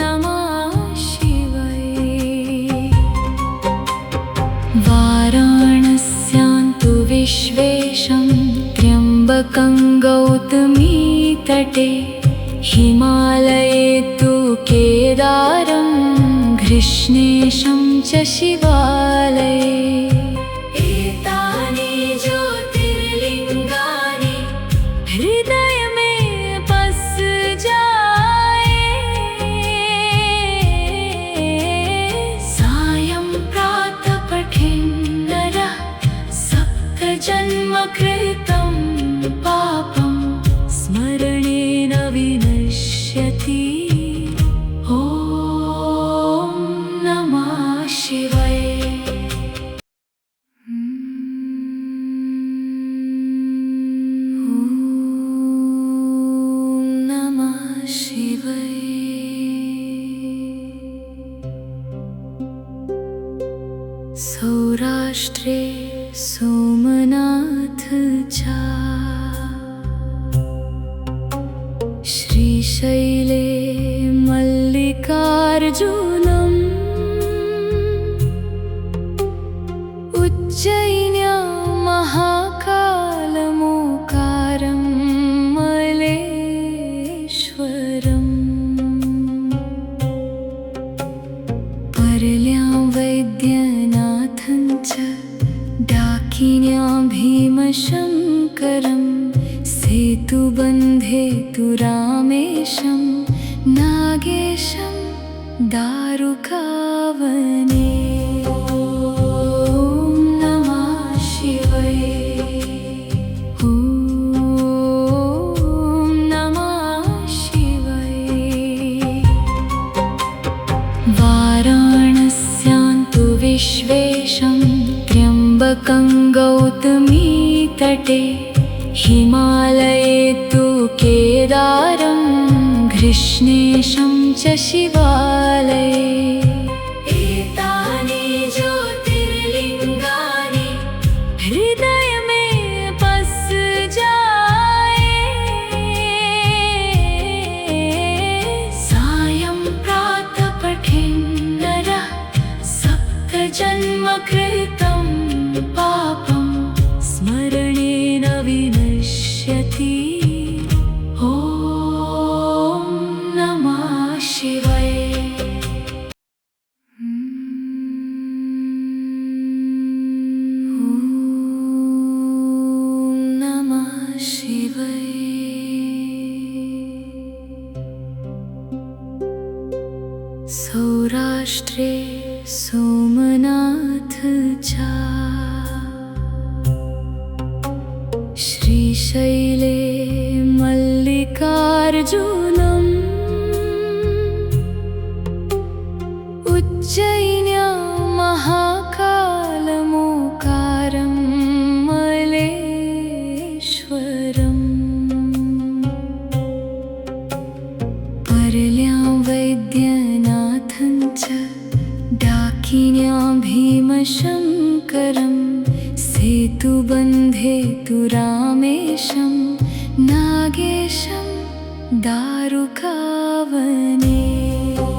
नमः शिवाय। वाराणस्यां तु विश्वेशं त्र्यम्बकं गौतमीतटे हिमालये तु केदारं घृष्णेशं च शिवालये एतानि ज्योतिर्लिङ्गानि हृदय में बस जाए सायं प्रातः पठेन्नरः सप्तजन्म कृतं पापं स्मरणेन विनश्यति ॐ नमः शिवाय। ॐ नमः शिवाय। सौराष्ट्रे सोमनाथ चा श्रीशैले मल्लिकार्जुनम् उज्जयिन्यां महाकालमोकारं मलेश्वरम् पर्ल्यां वैद्यनाथं च डाकिन्यां भीमशङ्करं सेतुबन्धे तु रामेशं नागेशं दारुकावने ॐ नमः शिवाय। ॐ नमः शिवाय। वाराणस्यां तु विश्वेशं त्र्यम्बकं गौतमीतटे हिमालये तु केदारं घृष्णेशं च शिवालये एतानि ज्योतिर्लिङ्गानि हृदय में बस जाए सायं प्रातः पठेन्नरः सप्तजन्म कृतं पापं स्मरणेन विनश्यति ॐ नमः शिवाय। ॐ नमः शिवाय। सौराष्ट्रे सोमनाथ चा श्रीशैले मल्लिकार्जुनम् उज्जयिन्यां डाकिन्या भीमशङ्करं सेतुबन्धे तु रामेशं नागेशं दारुकावने। ॐ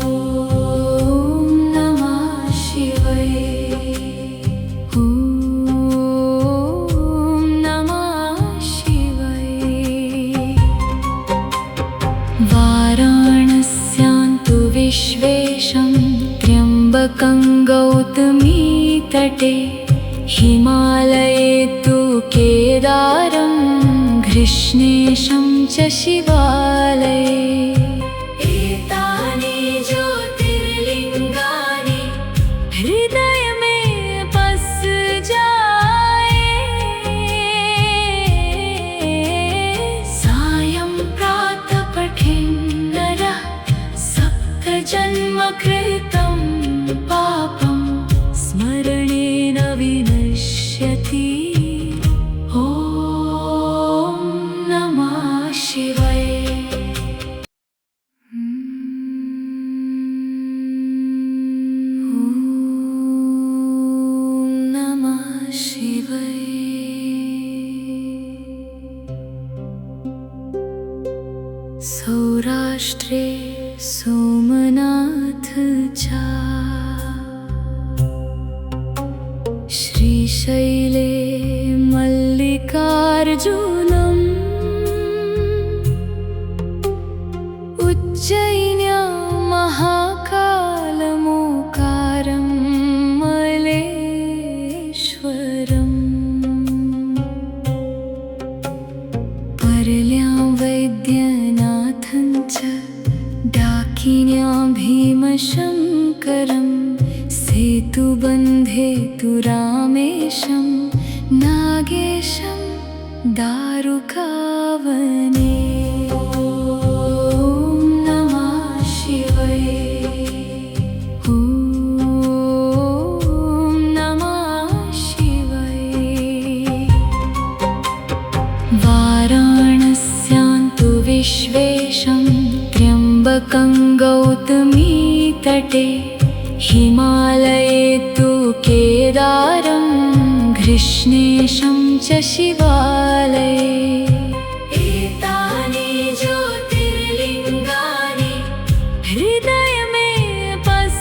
नमः शिवाय। ॐ नमः शिवाय। वाराणस्यां तु विश्वेशं त्र्यम्बकं गौतमीतटे हिमालये तु केदारं घृष्णेशं च शिवालये। एतानि ज्योतिर्लिङ्गानि हृदय में बस जाए। सायं प्रातः पठेन्नरः सप्तजन्मकृतं पापं स्मरणेन विनश्यति। ॐ नमः शिवाय। ॐ नमः शिवाय। सौराष्ट्रे सोमनाथ चा श्रीशैले मल्लिकार्जुनम् उज्जयिन्यां महाकालमोकारं मलेश्वरम् पर्ल्यां वैद्यनाथं च डाकिन्यां भीमशङ्करं सेतुबन्धे तु रामेशं नागेशं दारुकावने। ॐ नमः शिवाय। ॐ नमः शिवाय। वाराणस्यां तु विश्वेशं त्र्यम्बकं गौतमीतटे हिमालये तु केदारं घृष्णेशं च शिवालये। एतानि ज्योतिर्लिङ्गानि हृदय में बस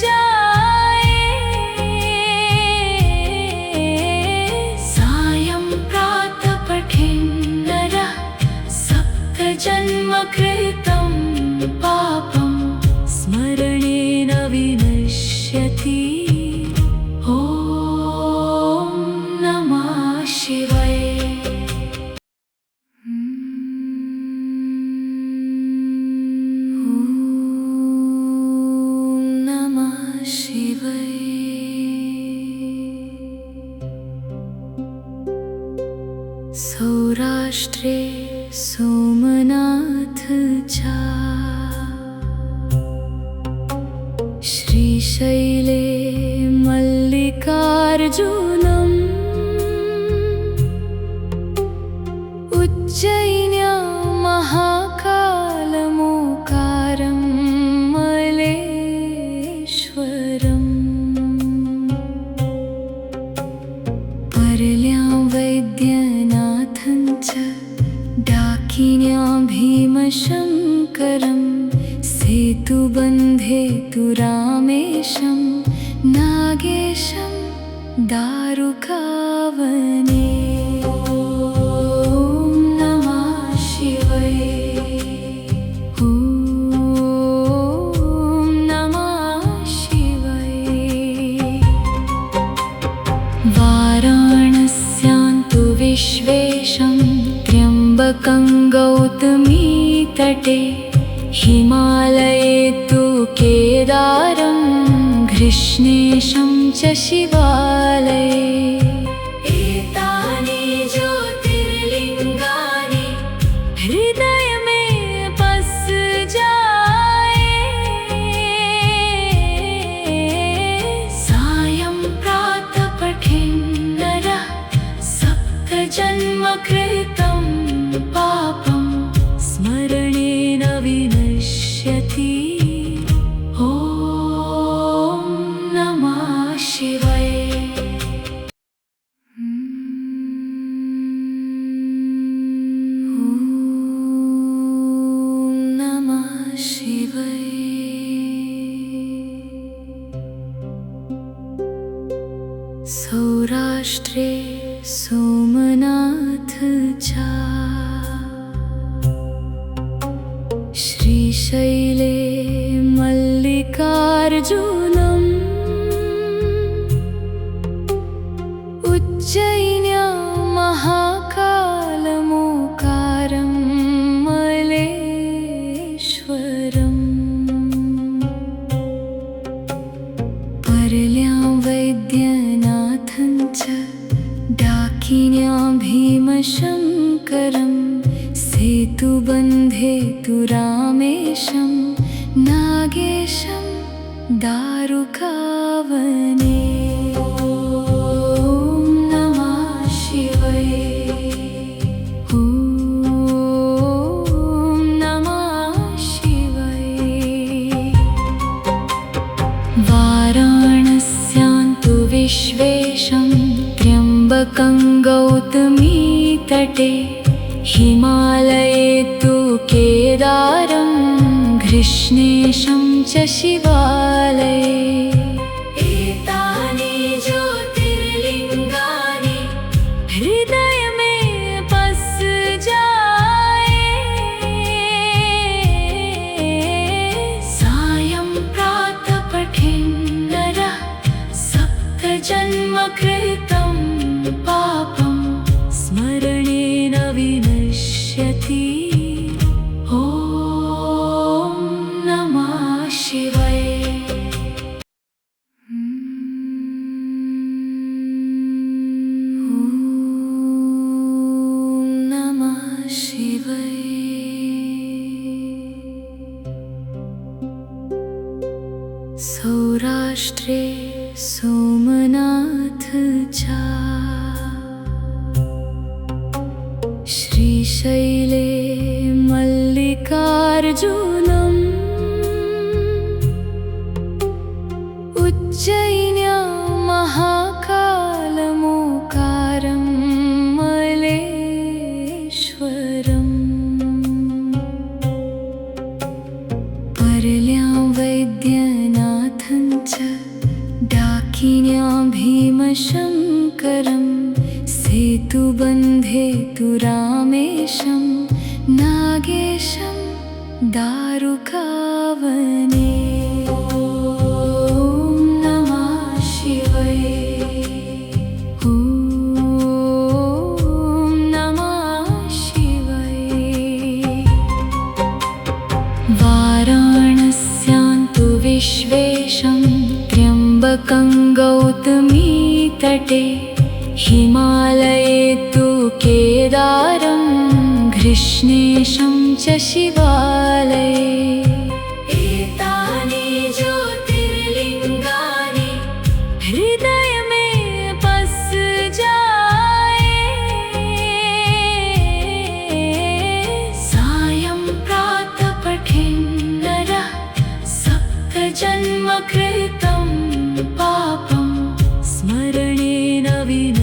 जाए। सायं प्रातः पठेन्नरः सप्तजन्मकृतं पापं स्मरणेन विनश्यति। ॐ नमः शिवाय। ॐ नमः शिवाय। सौराष्ट्रे सोमनाथ चा श्रीशैले मल्लिकार्जुनम् उज्जयिन्यां महाकालमोकारं मलेश्वरम् पर्ल्यां वैद्यनाथं च डाकिन्यां भीमशङ्करं सेतुबन्धे तु रामेशं नागेशं दारुकावने। ॐ नमः शिवाय। ॐ नमः शिवाय। वाराणस्यां तु विश्वेशं त्र्यम्बकं गौतमीतटे हिमालये तु केदारं घृष्णेशं च शिवालये। एतानि ज्योतिर्लिङ्गानि हृदय में बस जाए। सायं प्रातः पठेन्नरः सप्तजन्मकृतं पापं स्मरणेन विनश्यति। ॐ नमः सौराष्ट्रे सोमनाथचा श्रीशैले मल्लिकार्जुनम् उज्जयिन्यां महाकालमोकारं मलेश्वरम् परल्यां वैद्यनाथं च डाकिन्यां भीमशङ्करं सेतुबन्धे तु रामेशं नागेशं दारुकावने। वाराणस्यान्तु विश्वेशं त्र्यम्बकं गौतमीतटे हिमालये तु केदारं घृष्णेशं च शिवालये। एतानि ज्योतिर्लिङ्गानि हृदय में बस जाए सायं प्रातः पठेन्नरः सप्तजन्मकृतं पापं स्मरणेन विनश्यति। ॐ नमः शिवाय। सौराष्ट्रे सोमनाथचा श्रीशैले मल्लिकार्जुनम् उज्जयिन्यां महाकालमोकारं मलेश्वरम् परल्यां वैद्यनाथं च डाकिन्यां भीमशङ्करं सेतुबन्धे तु रामेशं नागेशं दारुकावने। ॐ नमः शिवाय। ॐ नमः शिवाय। वाराणस्यान्तु विश्वेशं त्र्यम्बकं गौतमीतटे हिमालये तु केदारं घृष्णेशं च शिवालये। एतानि ज्योतिर्लिङ्गानि हृदय में बस जाए सायं प्रातः पठेन्नरः सप्तजन्मकृतं पापं स्मरणेन विनश्यति।